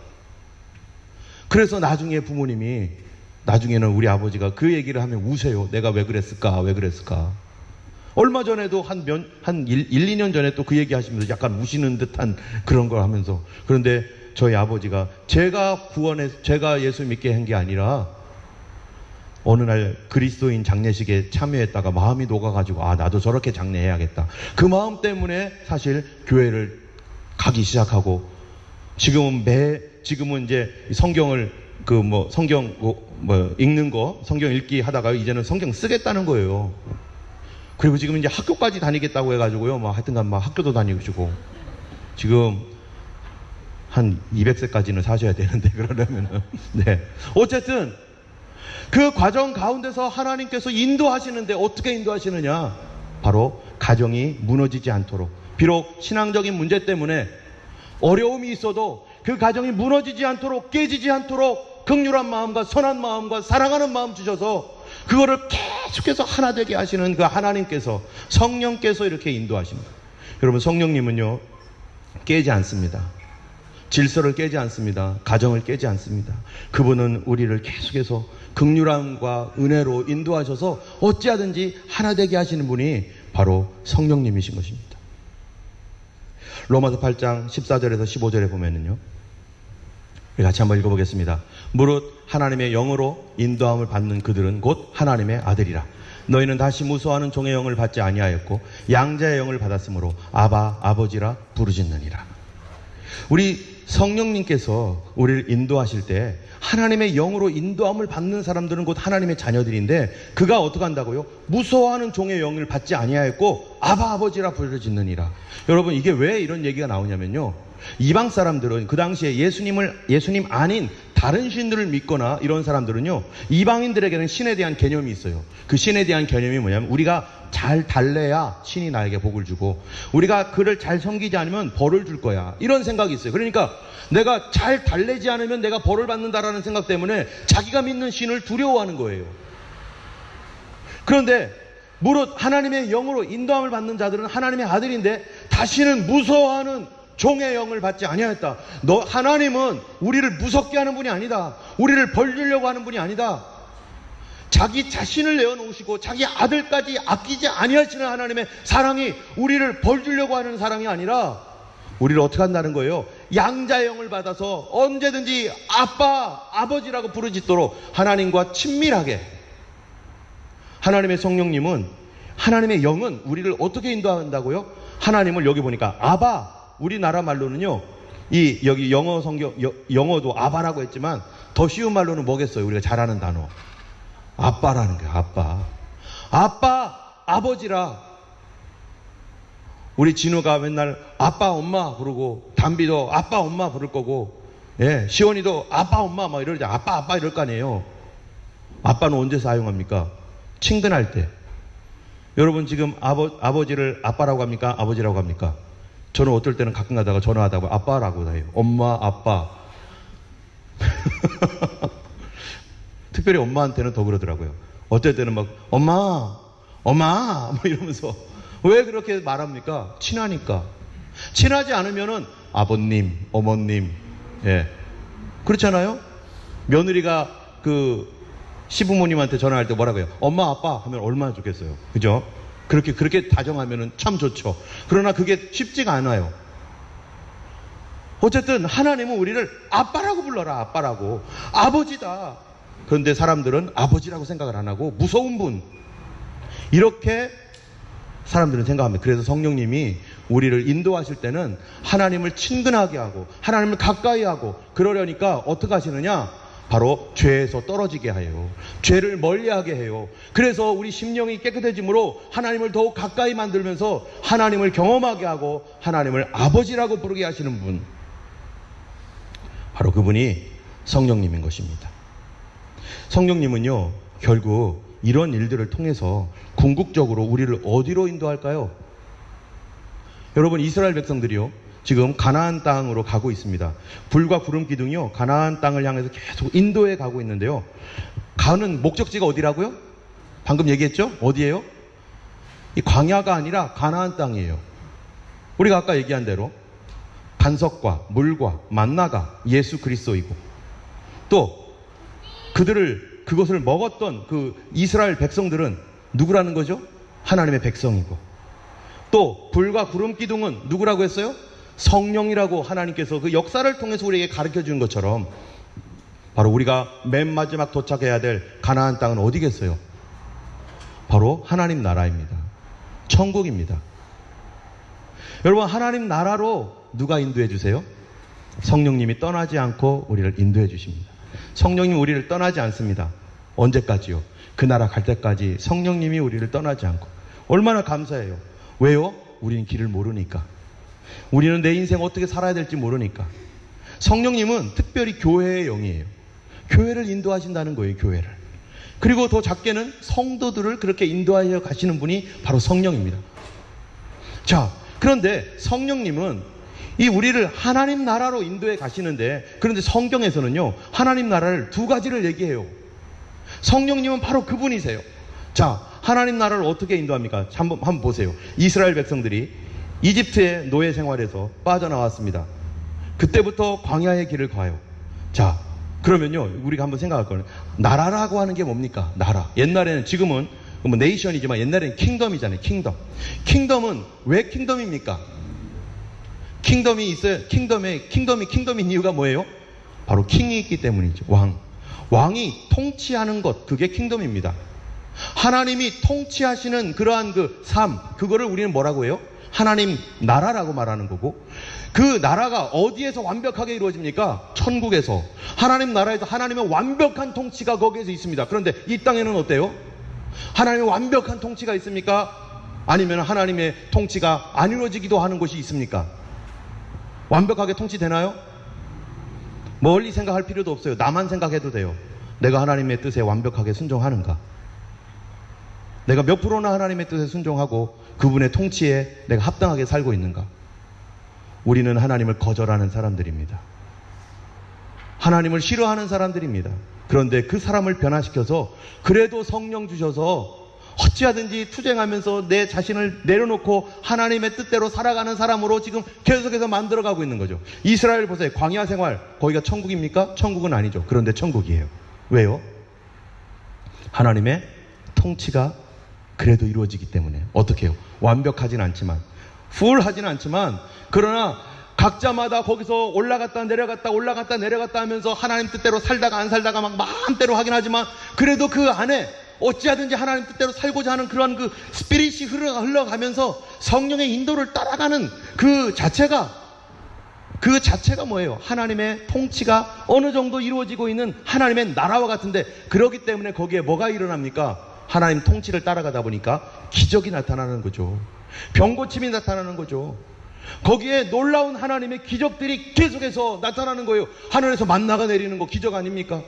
그래서 나중에는 우리 아버지가 그 얘기를 하면 우세요. 내가 왜 그랬을까? 얼마 전에도 한 2년 전에 또 그 얘기 하시면서 약간 우시는 듯한 그런 걸 하면서. 그런데 저희 아버지가 제가 예수 믿게 한 게 아니라 어느 날 그리스도인 장례식에 참여했다가 마음이 녹아가지고 나도 저렇게 장례해야겠다. 그 마음 때문에 사실 교회를 가기 시작하고 지금은 이제 성경을 성경 읽기 하다가 이제는 성경 쓰겠다는 거예요. 그리고 지금 이제 학교까지 다니겠다고 해가지고요. 하여튼간 학교도 다니시고 지금 한 200세까지는 사셔야 되는데 그러려면은. 네. 어쨌든 그 과정 가운데서 하나님께서 인도하시는데 어떻게 인도하시느냐? 바로 가정이 무너지지 않도록. 비록 신앙적인 문제 때문에 어려움이 있어도 그 가정이 무너지지 않도록, 깨지지 않도록 긍휼한 마음과 선한 마음과 사랑하는 마음 주셔서 그거를 계속해서 하나 되게 하시는 그 하나님께서, 성령께서 이렇게 인도하십니다. 여러분, 성령님은요 깨지 않습니다. 질서를 깨지 않습니다. 가정을 깨지 않습니다. 그분은 우리를 계속해서 긍휼함과 은혜로 인도하셔서 어찌하든지 하나 되게 하시는 분이 바로 성령님이신 것입니다. 로마서 8장 14절에서 15절에 보면은요, 우리 같이 한번 읽어보겠습니다. 무릇 하나님의 영으로 인도함을 받는 그들은 곧 하나님의 아들이라. 너희는 다시 무서워하는 종의 영을 받지 아니하였고 양자의 영을 받았으므로 아바, 아버지라 부르짖느니라. 우리 성령님께서 우리를 인도하실 때 하나님의 영으로 인도함을 받는 사람들은 곧 하나님의 자녀들인데, 그가 어떻게 한다고요? 무서워하는 종의 영을 받지 아니하였고 아바, 아버지라 부르짖느니라. 여러분, 이게 왜 이런 얘기가 나오냐면요, 이방 사람들은 그 당시에 예수님 아닌 다른 신들을 믿거나 이런 사람들은요, 이방인들에게는 신에 대한 개념이 있어요. 그 신에 대한 개념이 뭐냐면, 우리가 잘 달래야 신이 나에게 복을 주고, 우리가 그를 잘 섬기지 않으면 벌을 줄 거야, 이런 생각이 있어요. 그러니까 내가 잘 달래지 않으면 내가 벌을 받는다라는 생각 때문에 자기가 믿는 신을 두려워하는 거예요. 그런데 무릇 하나님의 영으로 인도함을 받는 자들은 하나님의 아들인데 다시는 무서워하는 종의 영을 받지 아니하였다. 하나님은 우리를 무섭게 하는 분이 아니다. 우리를 벌주려고 하는 분이 아니다. 자기 자신을 내어놓으시고 자기 아들까지 아끼지 아니하시는 하나님의 사랑이 우리를 벌주려고 하는 사랑이 아니라 우리를 어떻게 한다는 거예요? 양자의 영을 받아서 언제든지 아빠, 아버지라고 부르짖도록 하나님과 친밀하게. 하나님의 성령님은, 하나님의 영은 우리를 어떻게 인도한다고요? 하나님을 여기 보니까 아바, 우리나라 말로는요, 여기 영어도 아바라고 했지만 더 쉬운 말로는 뭐겠어요? 우리가 잘 아는 단어. 아빠라는 거예요. 아빠, 아버지라. 우리 진우가 맨날 아빠, 엄마 부르고, 담비도 아빠, 엄마 부를 거고, 시원이도 아빠, 엄마 막 이러지. 아빠 이럴 거 아니에요. 아빠는 언제 사용합니까? 친근할 때. 여러분, 지금 아버지를 아빠라고 합니까? 아버지라고 합니까? 저는 어떨 때는 가끔 가다가 전화하다가 아빠라고 해요. 엄마, 아빠. 특별히 엄마한테는 더 그러더라고요. 어떨 때는 막 엄마 뭐 이러면서. 왜 그렇게 말합니까? 친하니까. 친하지 않으면은 아버님, 어머님, 그렇잖아요? 며느리가 그 시부모님한테 전화할 때 뭐라고 해요? 엄마, 아빠 하면 얼마나 좋겠어요. 그죠? 그렇게 다정하면은 참 좋죠. 그러나 그게 쉽지가 않아요. 어쨌든 하나님은 우리를 아빠라고 불러라. 아빠라고. 아버지다. 그런데 사람들은 아버지라고 생각을 안 하고 무서운 분, 이렇게 사람들은 생각합니다. 그래서 성령님이 우리를 인도하실 때는 하나님을 친근하게 하고 하나님을 가까이 하고 그러려니까 어떻게 하시느냐? 바로 죄에서 떨어지게 해요. 죄를 멀리하게 해요. 그래서 우리 심령이 깨끗해짐으로 하나님을 더욱 가까이 만들면서 하나님을 경험하게 하고 하나님을 아버지라고 부르게 하시는 분, 바로 그분이 성령님인 것입니다. 성령님은요, 결국 이런 일들을 통해서 궁극적으로 우리를 어디로 인도할까요? 여러분, 이스라엘 백성들이요, 지금 가나안 땅으로 가고 있습니다. 불과 구름 기둥이요, 가나안 땅을 향해서 계속 인도해 가고 있는데요. 가는 목적지가 어디라고요? 방금 얘기했죠? 어디예요? 이 광야가 아니라 가나안 땅이에요. 우리가 아까 얘기한 대로 반석과 물과 만나가 예수 그리스도이고, 또 그것을 먹었던 그 이스라엘 백성들은 누구라는 거죠? 하나님의 백성이고, 또 불과 구름 기둥은 누구라고 했어요? 성령이라고 하나님께서 그 역사를 통해서 우리에게 가르쳐 주는 것처럼, 바로 우리가 맨 마지막 도착해야 될 가나안 땅은 어디겠어요? 바로 하나님 나라입니다. 천국입니다. 여러분, 하나님 나라로 누가 인도해 주세요? 성령님이 떠나지 않고 우리를 인도해 주십니다. 성령님이 우리를 떠나지 않습니다. 언제까지요? 그 나라 갈 때까지 성령님이 우리를 떠나지 않고. 얼마나 감사해요. 왜요? 우리는 길을 모르니까. 우리는 내 인생 어떻게 살아야 될지 모르니까. 성령님은 특별히 교회의 영이에요. 교회를 인도하신다는 거예요, 교회를. 그리고 더 작게는 성도들을 그렇게 인도하여 가시는 분이 바로 성령입니다. 자, 그런데 성령님은 이 우리를 하나님 나라로 인도해 가시는데, 그런데 성경에서는요, 하나님 나라를 두 가지를 얘기해요. 성령님은 바로 그분이세요. 자, 하나님 나라를 어떻게 인도합니까? 한번 보세요. 이스라엘 백성들이 이집트의 노예 생활에서 빠져나왔습니다. 그때부터 광야의 길을 가요. 자, 그러면요, 우리가 한번 생각할 거는, 나라라고 하는 게 뭡니까? 나라. 옛날에는, 지금은 뭐 네이션이지만 옛날에는 킹덤이잖아요. 킹덤은 왜 킹덤입니까? 킹덤이 있어요. 킹덤인 이유가 뭐예요? 바로 킹이 있기 때문이죠. 왕이 통치하는 것, 그게 킹덤입니다. 하나님이 통치하시는 그러한 그 삶, 그거를 우리는 뭐라고 해요? 하나님 나라라고 말하는 거고, 그 나라가 어디에서 완벽하게 이루어집니까? 천국에서. 하나님 나라에서 하나님의 완벽한 통치가 거기에서 있습니다. 그런데 이 땅에는 어때요? 하나님의 완벽한 통치가 있습니까? 아니면 하나님의 통치가 안 이루어지기도 하는 곳이 있습니까? 완벽하게 통치되나요? 멀리 생각할 필요도 없어요. 나만 생각해도 돼요. 내가 하나님의 뜻에 완벽하게 순종하는가? 내가 몇 프로나 하나님의 뜻에 순종하고 그분의 통치에 내가 합당하게 살고 있는가? 우리는 하나님을 거절하는 사람들입니다. 하나님을 싫어하는 사람들입니다. 그런데 그 사람을 변화시켜서 그래도 성령 주셔서 어찌하든지 투쟁하면서 내 자신을 내려놓고 하나님의 뜻대로 살아가는 사람으로 지금 계속해서 만들어가고 있는 거죠. 이스라엘 보세요. 광야 생활, 거기가 천국입니까? 천국은 아니죠. 그런데 천국이에요. 왜요? 하나님의 통치가 그래도 이루어지기 때문에. 어떻게 해요? 완벽하진 않지만, 풀하진 않지만, 그러나 각자마다 거기서 올라갔다 내려갔다 하면서 하나님 뜻대로 살다가 안 살다가 막 마음대로 하긴 하지만, 그래도 그 안에 어찌하든지 하나님 뜻대로 살고자 하는 그러한 그 스피릿이 흘러가면서 성령의 인도를 따라가는 그 자체가 뭐예요? 하나님의 통치가 어느 정도 이루어지고 있는 하나님의 나라와 같은데, 그렇기 때문에 거기에 뭐가 일어납니까? 하나님 통치를 따라가다 보니까 기적이 나타나는 거죠. 병고침이 나타나는 거죠. 거기에 놀라운 하나님의 기적들이 계속해서 나타나는 거예요. 하늘에서 만나가 내리는 거 기적 아닙니까?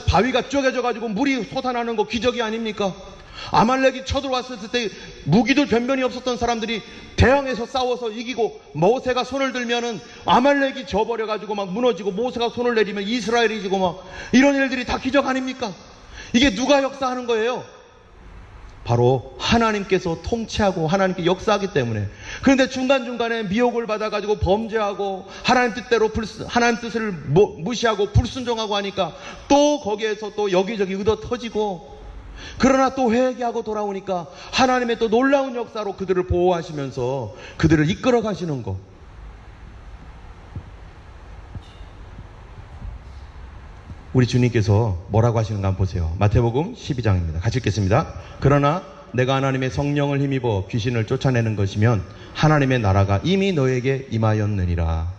바위가 쪼개져 가지고 물이 솟아나는 거 기적이 아닙니까? 아말렉이 쳐들어왔을 때 무기도 변변이 없었던 사람들이 대항해서 싸워서 이기고, 모세가 손을 들면은 아말렉이 져버려 가지고 막 무너지고, 모세가 손을 내리면 이스라엘이 지고, 막 이런 일들이 다 기적 아닙니까? 이게 누가 역사하는 거예요? 바로 하나님께서 통치하고 하나님께 역사하기 때문에. 그런데 중간중간에 미혹을 받아가지고 범죄하고 하나님 뜻대로 하나님 뜻을 무시하고 불순종하고 하니까 또 거기에서 또 여기저기 의도 터지고, 그러나 또 회개하고 돌아오니까 하나님의 또 놀라운 역사로 그들을 보호하시면서 그들을 이끌어 가시는 것. 우리 주님께서 뭐라고 하시는가 한번 보세요. 마태복음 12장입니다. 같이 읽겠습니다. 그러나 내가 하나님의 성령을 힘입어 귀신을 쫓아내는 것이면 하나님의 나라가 이미 너에게 임하였느니라.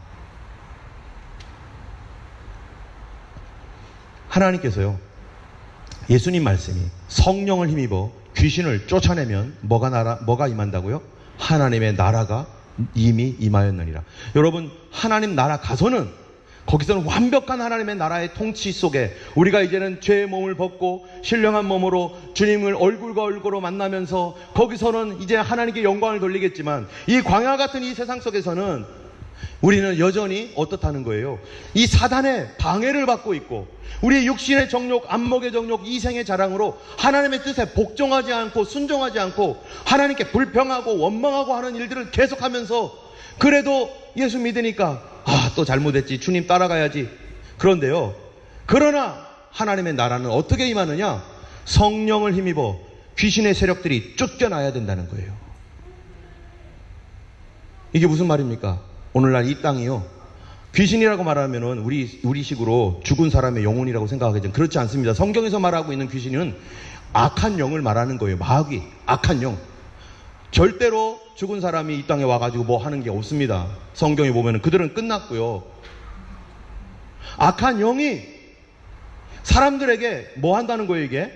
하나님께서요, 예수님 말씀이 성령을 힘입어 귀신을 쫓아내면 뭐가 임한다고요? 하나님의 나라가 이미 임하였느니라. 여러분, 하나님 나라 가서는 거기서는 완벽한 하나님의 나라의 통치 속에 우리가 이제는 죄의 몸을 벗고 신령한 몸으로 주님을 얼굴과 얼굴로 만나면서 거기서는 이제 하나님께 영광을 돌리겠지만, 이 광야 같은 이 세상 속에서는 우리는 여전히 어떻다는 거예요? 이 사단의 방해를 받고 있고, 우리의 육신의 정욕, 안목의 정욕, 이생의 자랑으로 하나님의 뜻에 복종하지 않고 순종하지 않고 하나님께 불평하고 원망하고 하는 일들을 계속하면서, 그래도 예수 믿으니까 또 잘못했지, 주님 따라가야지. 그런데요, 그러나 하나님의 나라는 어떻게 임하느냐? 성령을 힘입어 귀신의 세력들이 쫓겨나야 된다는 거예요. 이게 무슨 말입니까? 오늘날 이 땅이요, 귀신이라고 말하면은 우리식으로 죽은 사람의 영혼이라고 생각하겠지만 그렇지 않습니다. 성경에서 말하고 있는 귀신은 악한 영을 말하는 거예요. 마귀, 악한 영. 절대로 죽은 사람이 이 땅에 와가지고 뭐 하는 게 없습니다. 성경에 보면은 그들은 끝났고요. 악한 영이 사람들에게 뭐 한다는 거예요, 이게?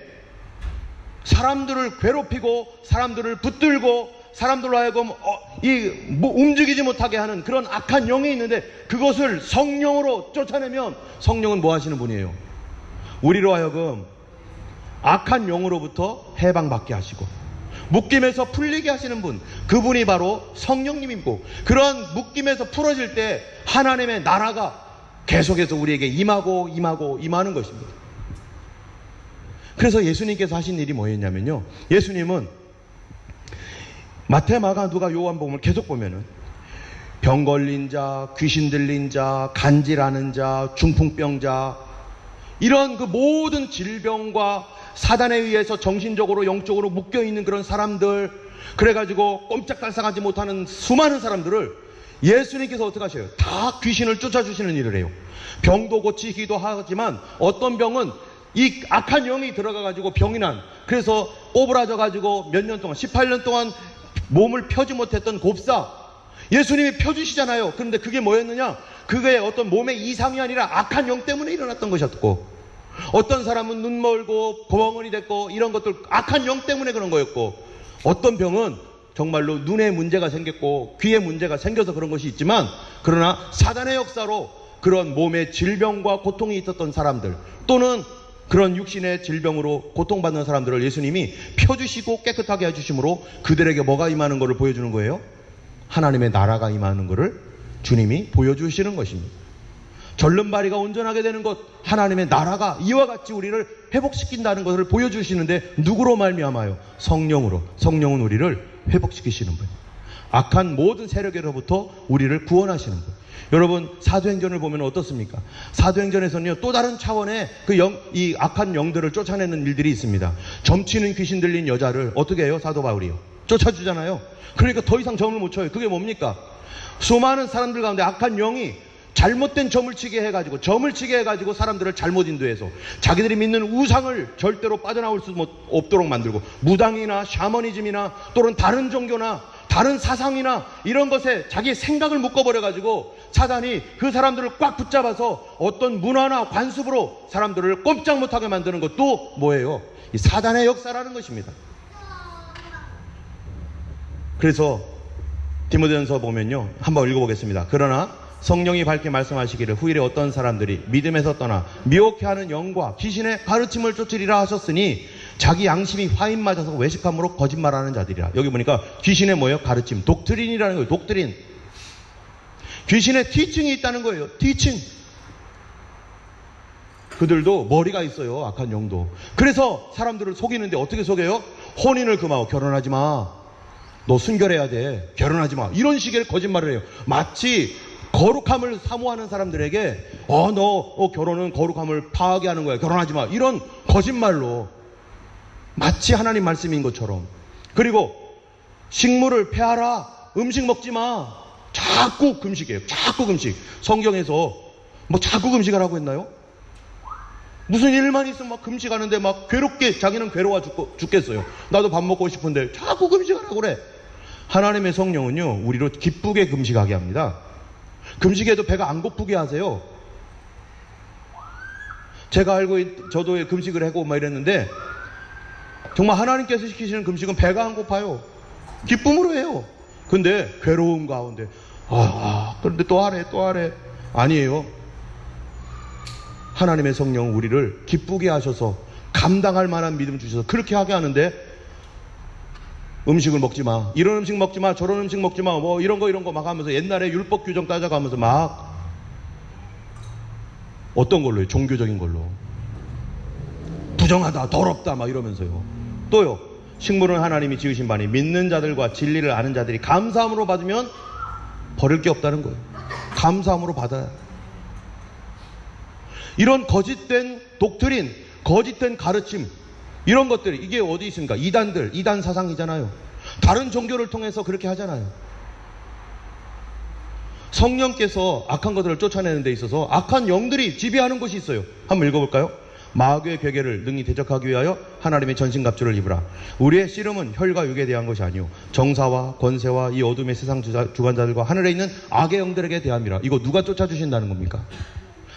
사람들을 괴롭히고 사람들을 붙들고 사람들로 하여금 움직이지 못하게 하는 그런 악한 영이 있는데, 그것을 성령으로 쫓아내면 성령은 뭐 하시는 분이에요? 우리로 하여금 악한 영으로부터 해방받게 하시고 묶임에서 풀리게 하시는 분, 그분이 바로 성령님이고, 그런 묶임에서 풀어질 때 하나님의 나라가 계속해서 우리에게 임하는 것입니다. 그래서 예수님께서 하신 일이 뭐였냐면요, 예수님은 마태, 마가, 누가, 요한복음을 계속 보면은 병 걸린 자, 귀신 들린 자, 간질하는 자, 중풍병자, 이런 그 모든 질병과 사단에 의해서 정신적으로 영적으로 묶여있는 그런 사람들, 그래가지고 꼼짝달싹하지 못하는 수많은 사람들을 예수님께서 어떻게 하셔요? 다 귀신을 쫓아주시는 일을 해요. 병도 고치기도 하지만 어떤 병은 이 악한 영이 들어가가지고 병이 난, 그래서 오그라져가지고 몇 년 동안, 18년 동안 몸을 펴지 못했던 곱사, 예수님이 펴주시잖아요. 그런데 그게 뭐였느냐? 그게 어떤 몸의 이상이 아니라 악한 영 때문에 일어났던 것이었고, 어떤 사람은 눈 멀고 멍어니 됐고, 이런 것들 악한 영 때문에 그런 거였고, 어떤 병은 정말로 눈에 문제가 생겼고 귀에 문제가 생겨서 그런 것이 있지만, 그러나 사단의 역사로 그런 몸의 질병과 고통이 있었던 사람들, 또는 그런 육신의 질병으로 고통받는 사람들을 예수님이 펴주시고 깨끗하게 해주심으로 그들에게 뭐가 임하는 것을 보여주는 거예요? 하나님의 나라가 임하는 것을 주님이 보여주시는 것입니다. 절름발이가 온전하게 되는 것, 하나님의 나라가 이와 같이 우리를 회복시킨다는 것을 보여주시는데, 누구로 말미암아요? 성령으로. 성령은 우리를 회복시키시는 분, 악한 모든 세력에로부터 우리를 구원하시는 분. 여러분, 사도행전을 보면 어떻습니까? 사도행전에서는요, 또 다른 차원의 이 악한 영들을 쫓아내는 일들이 있습니다. 점치는 귀신 들린 여자를 어떻게 해요? 사도 바울이요, 쫓아주잖아요. 그러니까 더 이상 점을 못 쳐요. 그게 뭡니까? 수많은 사람들 가운데 악한 영이 잘못된 점을 치게 해가지고 사람들을 잘못 인도해서 자기들이 믿는 우상을 절대로 빠져나올 수 없도록 만들고, 무당이나 샤머니즘이나 또는 다른 종교나 다른 사상이나 이런 것에 자기의 생각을 묶어버려가지고 사단이 그 사람들을 꽉 붙잡아서 어떤 문화나 관습으로 사람들을 꼼짝 못하게 만드는 것도 뭐예요? 이 사단의 역사라는 것입니다. 그래서 디모데전서 보면요, 한번 읽어보겠습니다. 그러나 성령이 밝게 말씀하시기를 후일에 어떤 사람들이 믿음에서 떠나 미혹해하는 영과 귀신의 가르침을 쫓으리라 하셨으니, 자기 양심이 화인 맞아서 외식함으로 거짓말하는 자들이라. 여기 보니까 귀신의 뭐예요? 가르침, 독트린이라는 거예요. 독트린. 귀신의 티칭이 있다는 거예요. 티칭. 그들도 머리가 있어요, 악한 영도. 그래서 사람들을 속이는데 어떻게 속여요? 혼인을 금하고 결혼하지 마, 너 순결해야 돼, 결혼하지 마, 이런 식의 거짓말을 해요. 마치 거룩함을 사모하는 사람들에게 너 결혼은 거룩함을 파하게 하는 거야, 결혼하지 마, 이런 거짓말로, 마치 하나님 말씀인 것처럼. 그리고 식물을 폐하라, 음식 먹지 마, 자꾸 금식이에요. 자꾸 금식. 성경에서 뭐 자꾸 금식하라고 했나요? 무슨 일만 있으면 막 금식하는데 막 괴롭게, 자기는 괴로워 죽겠어요. 나도 밥 먹고 싶은데 자꾸 금식하라고 그래. 하나님의 성령은요, 우리로 기쁘게 금식하게 합니다. 금식해도 배가 안 고프게 하세요. 제가 저도 금식을 하고 막 이랬는데 정말 하나님께서 시키시는 금식은 배가 안 고파요. 기쁨으로 해요. 근데 괴로움 가운데 그런데 또 하래 아니에요. 하나님의 성령 우리를 기쁘게 하셔서 감당할 만한 믿음 주셔서 그렇게 하게 하는데 음식을 먹지 마, 이런 음식 먹지 마, 저런 음식 먹지 마, 뭐 이런 거 막 하면서 옛날에 율법 규정 따져가면서 막 어떤 걸로요? 종교적인 걸로 부정하다, 더럽다 막 이러면서요. 또요, 식물은 하나님이 지으신 바니 믿는 자들과 진리를 아는 자들이 감사함으로 받으면 버릴 게 없다는 거예요. 감사함으로 받아야. 이런 거짓된 독트린, 거짓된 가르침, 이런 것들이 이게 어디 있습니까? 이단 사상이잖아요. 다른 종교를 통해서 그렇게 하잖아요. 성령께서 악한 것들을 쫓아내는 데 있어서 악한 영들이 지배하는 것이 있어요. 한번 읽어볼까요? 마귀의 괴계를 능히 대적하기 위하여 하나님의 전신갑주를 입으라. 우리의 씨름은 혈과 육에 대한 것이 아니오 정사와 권세와 이 어둠의 세상 주관자들과 하늘에 있는 악의 영들에게 대함이라. 이거 누가 쫓아주신다는 겁니까?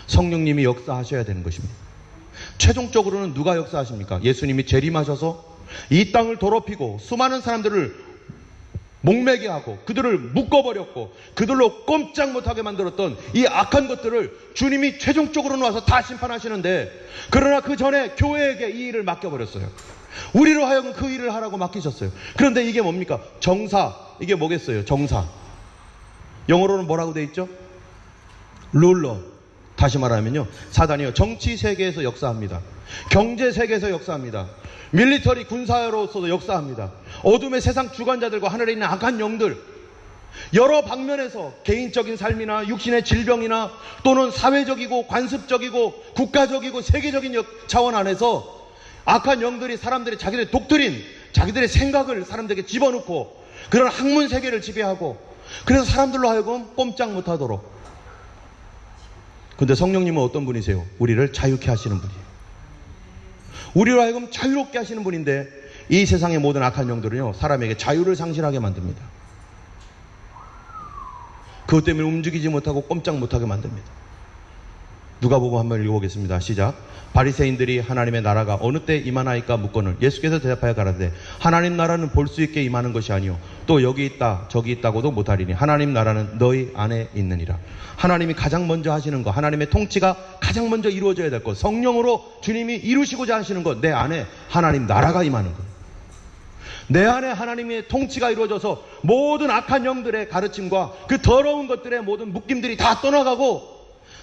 성령님이 역사하셔야 되는 것입니다. 최종적으로는 누가 역사하십니까? 예수님이 재림하셔서 이 땅을 더럽히고 수많은 사람들을 목매게 하고 그들을 묶어버렸고 그들로 꼼짝 못하게 만들었던 이 악한 것들을 주님이 최종적으로는 와서 다 심판하시는데, 그러나 그 전에 교회에게 이 일을 맡겨버렸어요. 우리로 하여금 그 일을 하라고 맡기셨어요. 그런데 이게 뭡니까? 정사. 이게 뭐겠어요? 정사. 영어로는 뭐라고 돼 있죠? 룰러. 다시 말하면요, 사단이요, 정치 세계에서 역사합니다. 경제 세계에서 역사합니다. 밀리터리 군사로서도 역사합니다. 어둠의 세상 주관자들과 하늘에 있는 악한 영들, 여러 방면에서 개인적인 삶이나 육신의 질병이나 또는 사회적이고 관습적이고 국가적이고 세계적인 차원 안에서 악한 영들이 사람들이 자기들의 독트린, 자기들의 생각을 사람들에게 집어넣고 그런 학문 세계를 지배하고, 그래서 사람들로 하여금 꼼짝 못하도록. 근데 성령님은 어떤 분이세요? 우리를 자유케 하시는 분이에요. 우리로 하여금 자유롭게 하시는 분인데, 이 세상의 모든 악한 영들은요, 사람에게 자유를 상실하게 만듭니다. 그것 때문에 움직이지 못하고 꼼짝 못하게 만듭니다. 누가복음 한번 읽어보겠습니다. 시작. 바리새인들이 하나님의 나라가 어느 때 임하나이까 묻거늘 예수께서 대답하여 가라사대 하나님 나라는 볼 수 있게 임하는 것이 아니요 또 여기 있다 저기 있다고도 못하리니 하나님 나라는 너희 안에 있느니라. 하나님이 가장 먼저 하시는 것, 하나님의 통치가 가장 먼저 이루어져야 될 것, 성령으로 주님이 이루시고자 하시는 것, 내 안에 하나님 나라가 임하는 것, 내 안에 하나님의 통치가 이루어져서 모든 악한 영들의 가르침과 그 더러운 것들의 모든 묶임들이 다 떠나가고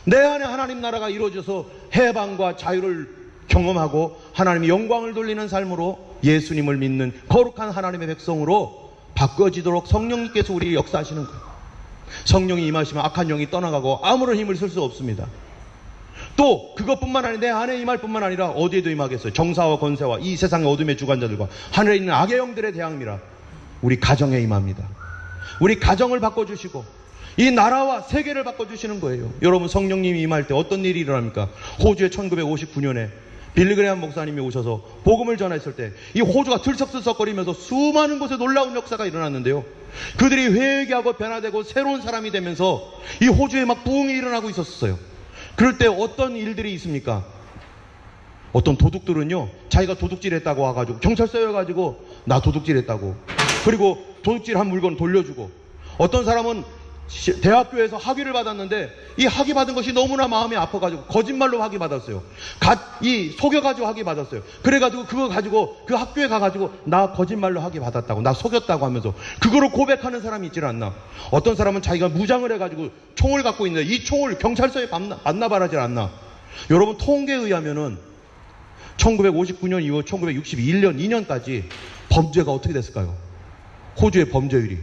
내 안에 하나님 나라가 이루어져서 해방과 자유를 경험하고 하나님의 영광을 돌리는 삶으로 예수님을 믿는 거룩한 하나님의 백성으로 바꿔지도록 성령님께서 우리 역사하시는 거예요. 성령이 임하시면 악한 영이 떠나가고 아무런 힘을 쓸 수 없습니다. 또 그것뿐만 아니라 내 안에 임할 뿐만 아니라 어디에도 임하겠어요. 정사와 권세와 이 세상의 어둠의 주관자들과 하늘에 있는 악의 영들의 대항미라. 우리 가정에 임합니다. 우리 가정을 바꿔주시고 이 나라와 세계를 바꿔주시는 거예요. 여러분, 성령님이 임할 때 어떤 일이 일어납니까? 호주에 1959년에 빌리그레함 목사님이 오셔서 복음을 전했을 때 이 호주가 들썩들썩거리면서 수많은 곳에 놀라운 역사가 일어났는데요, 그들이 회개하고 변화되고 새로운 사람이 되면서 이 호주에 막 부흥이 일어나고 있었어요. 그럴 때 어떤 일들이 있습니까? 어떤 도둑들은요, 자기가 도둑질했다고 와가지고 경찰서에 와가지고 나 도둑질했다고, 그리고 도둑질한 물건 돌려주고, 어떤 사람은 대학교에서 학위를 받았는데 이 학위 받은 것이 너무나 마음이 아파가지고 거짓말로 학위 받았어요. 속여가지고 학위 받았어요. 그래가지고 그거 가지고 그 학교에 가가지고 나 거짓말로 학위 받았다고, 나 속였다고 하면서 그거를 고백하는 사람이 있질 않나. 어떤 사람은 자기가 무장을 해가지고 총을 갖고 있는데 이 총을 경찰서에 반납하질 않나. 여러분, 통계에 의하면은 1959년 이후 1961년 2년까지 범죄가 어떻게 됐을까요? 호주의 범죄율이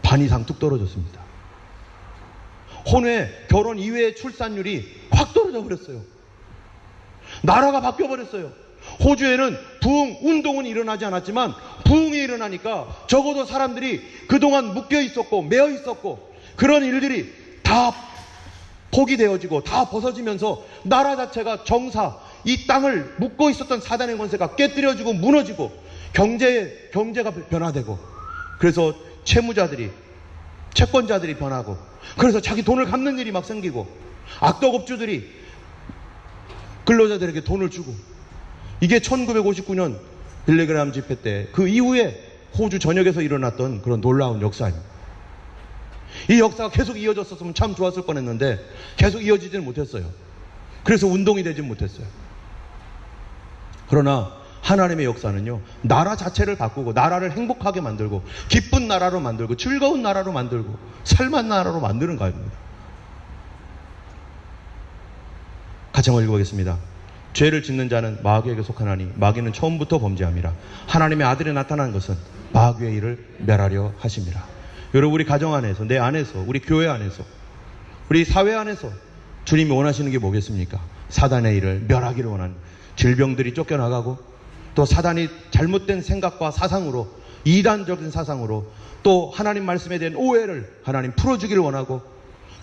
반 이상 뚝 떨어졌습니다. 혼외, 결혼 이외의 출산율이 확 떨어져 버렸어요. 나라가 바뀌어 버렸어요. 호주에는 부흥 운동은 일어나지 않았지만 부흥이 일어나니까 적어도 사람들이 그동안 묶여 있었고 매여 있었고 그런 일들이 다 포기되어지고 다 벗어지면서 나라 자체가 정사, 이 땅을 묶고 있었던 사단의 권세가 깨뜨려지고 무너지고 경제가 변화되고, 그래서 채무자들이, 채권자들이 변하고, 그래서 자기 돈을 갚는 일이 막 생기고, 악덕업주들이 근로자들에게 돈을 주고, 이게 1959년 빌리그람 집회 때 그 이후에 호주 전역에서 일어났던 그런 놀라운 역사입니다. 이 역사가 계속 이어졌었으면 참 좋았을 뻔했는데 계속 이어지지는 못했어요. 그래서 운동이 되지 못했어요. 그러나 하나님의 역사는요, 나라 자체를 바꾸고 나라를 행복하게 만들고 기쁜 나라로 만들고 즐거운 나라로 만들고 살만 나라로 만드는 가입니다. 같이 한번 읽어보겠습니다. 죄를 짓는 자는 마귀에게 속하나니 마귀는 처음부터 범죄함이라. 하나님의 아들이 나타난 것은 마귀의 일을 멸하려 하심이라. 여러분, 우리 가정 안에서, 내 안에서, 우리 교회 안에서, 우리 사회 안에서 주님이 원하시는 게 뭐겠습니까? 사단의 일을 멸하기를 원하는, 질병들이 쫓겨나가고, 또 사단이 잘못된 생각과 사상으로, 이단적인 사상으로, 또 하나님 말씀에 대한 오해를 하나님 풀어주기를 원하고,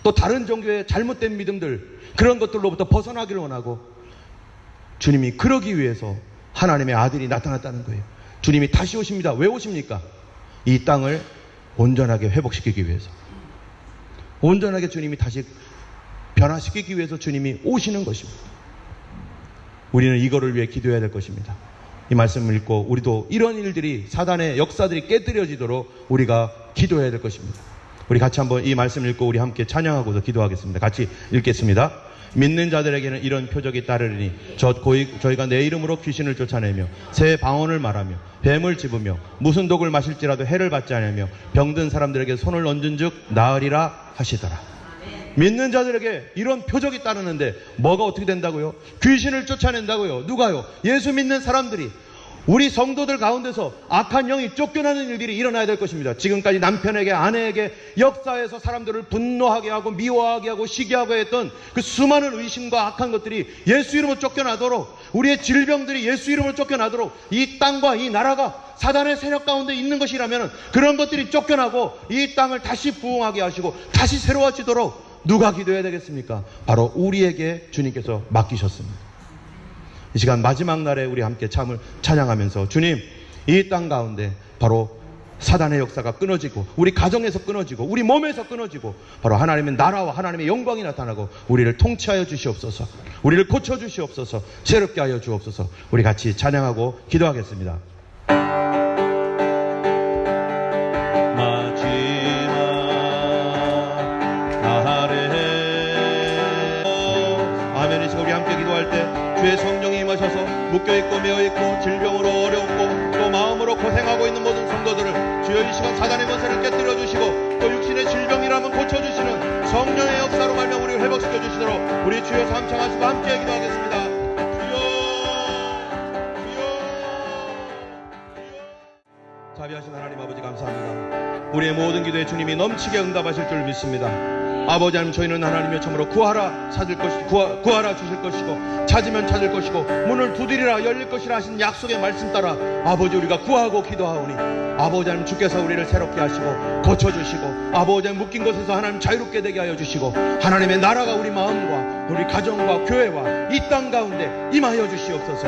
또 다른 종교의 잘못된 믿음들, 그런 것들로부터 벗어나기를 원하고, 주님이 그러기 위해서 하나님의 아들이 나타났다는 거예요. 주님이 다시 오십니다. 왜 오십니까? 이 땅을 온전하게 회복시키기 위해서, 온전하게 주님이 다시 변화시키기 위해서 주님이 오시는 것입니다. 우리는 이거를 위해 기도해야 될 것입니다. 이 말씀을 읽고 우리도 이런 일들이, 사단의 역사들이 깨뜨려지도록 우리가 기도해야 될 것입니다. 우리 같이 한번 이 말씀을 읽고 우리 함께 찬양하고서 기도하겠습니다. 같이 읽겠습니다. 믿는 자들에게는 이런 표적이 따르리니 저희가 내 이름으로 귀신을 쫓아내며 새 방언을 말하며 뱀을 집으며 무슨 독을 마실지라도 해를 받지 않으며 병든 사람들에게 손을 얹은 즉 나으리라 하시더라. 믿는 자들에게 이런 표적이 따르는데 뭐가 어떻게 된다고요? 귀신을 쫓아낸다고요. 누가요? 예수 믿는 사람들이. 우리 성도들 가운데서 악한 영이 쫓겨나는 일들이 일어나야 될 것입니다. 지금까지 남편에게, 아내에게 역사에서 사람들을 분노하게 하고 미워하게 하고 시기하게 했던 그 수많은 의심과 악한 것들이 예수 이름으로 쫓겨나도록, 우리의 질병들이 예수 이름으로 쫓겨나도록, 이 땅과 이 나라가 사단의 세력 가운데 있는 것이라면 그런 것들이 쫓겨나고 이 땅을 다시 부흥하게 하시고 다시 새로워지도록 누가 기도해야 되겠습니까? 바로 우리에게 주님께서 맡기셨습니다. 이 시간 마지막 날에 우리 함께 찬양하면서, 주님, 이 땅 가운데 바로 사단의 역사가 끊어지고, 우리 가정에서 끊어지고, 우리 몸에서 끊어지고, 바로 하나님의 나라와 하나님의 영광이 나타나고 우리를 통치하여 주시옵소서, 우리를 고쳐주시옵소서, 새롭게 하여 주옵소서. 우리 같이 찬양하고 기도하겠습니다. 아멘. 이 시간 우리 함께 기도할 때 주의 성령이 임하셔서 묶여있고 매어있고 질병으로 어렵고 또 마음으로 고생하고 있는 모든 성도들을 주여 이 시간 사단의 권세를 깨뜨려 주시고 또 육신의 질병이라면 고쳐주시는 성령의 역사로 말며 우리를 회복시켜 주시도록 우리 주여 삼창하시고 함께 기도하겠습니다. 주여 자비하신 하나님 아버지, 감사합니다. 우리의 모든 기도에 주님이 넘치게 응답하실 줄 믿습니다. 아버지 하나님, 저희는 하나님의 참으로 구하라 찾을 것이고 구하라 주실 것이고 찾으면 찾을 것이고 문을 두드리라 열릴 것이라 하신 약속의 말씀 따라 아버지 우리가 구하고 기도하오니 아버지 하나님, 주께서 우리를 새롭게 하시고 고쳐주시고 아버지 하나님, 묶인 곳에서 하나님 자유롭게 되게 하여 주시고 하나님의 나라가 우리 마음과 우리 가정과 교회와 이 땅 가운데 임하여 주시옵소서.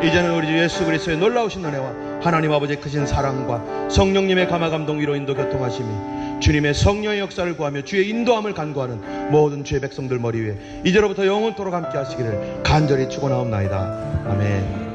이제는 우리 주 예수 그리스도의 놀라우신 은혜와 하나님 아버지의 크신 사랑과 성령님의 감화감동 위로 인도 교통하심이 주님의 성령의 역사를 구하며 주의 인도함을 간구하는 모든 주의 백성들 머리 위에 이제로부터 영원토록 함께 하시기를 간절히 축원하옵나이다. 아멘.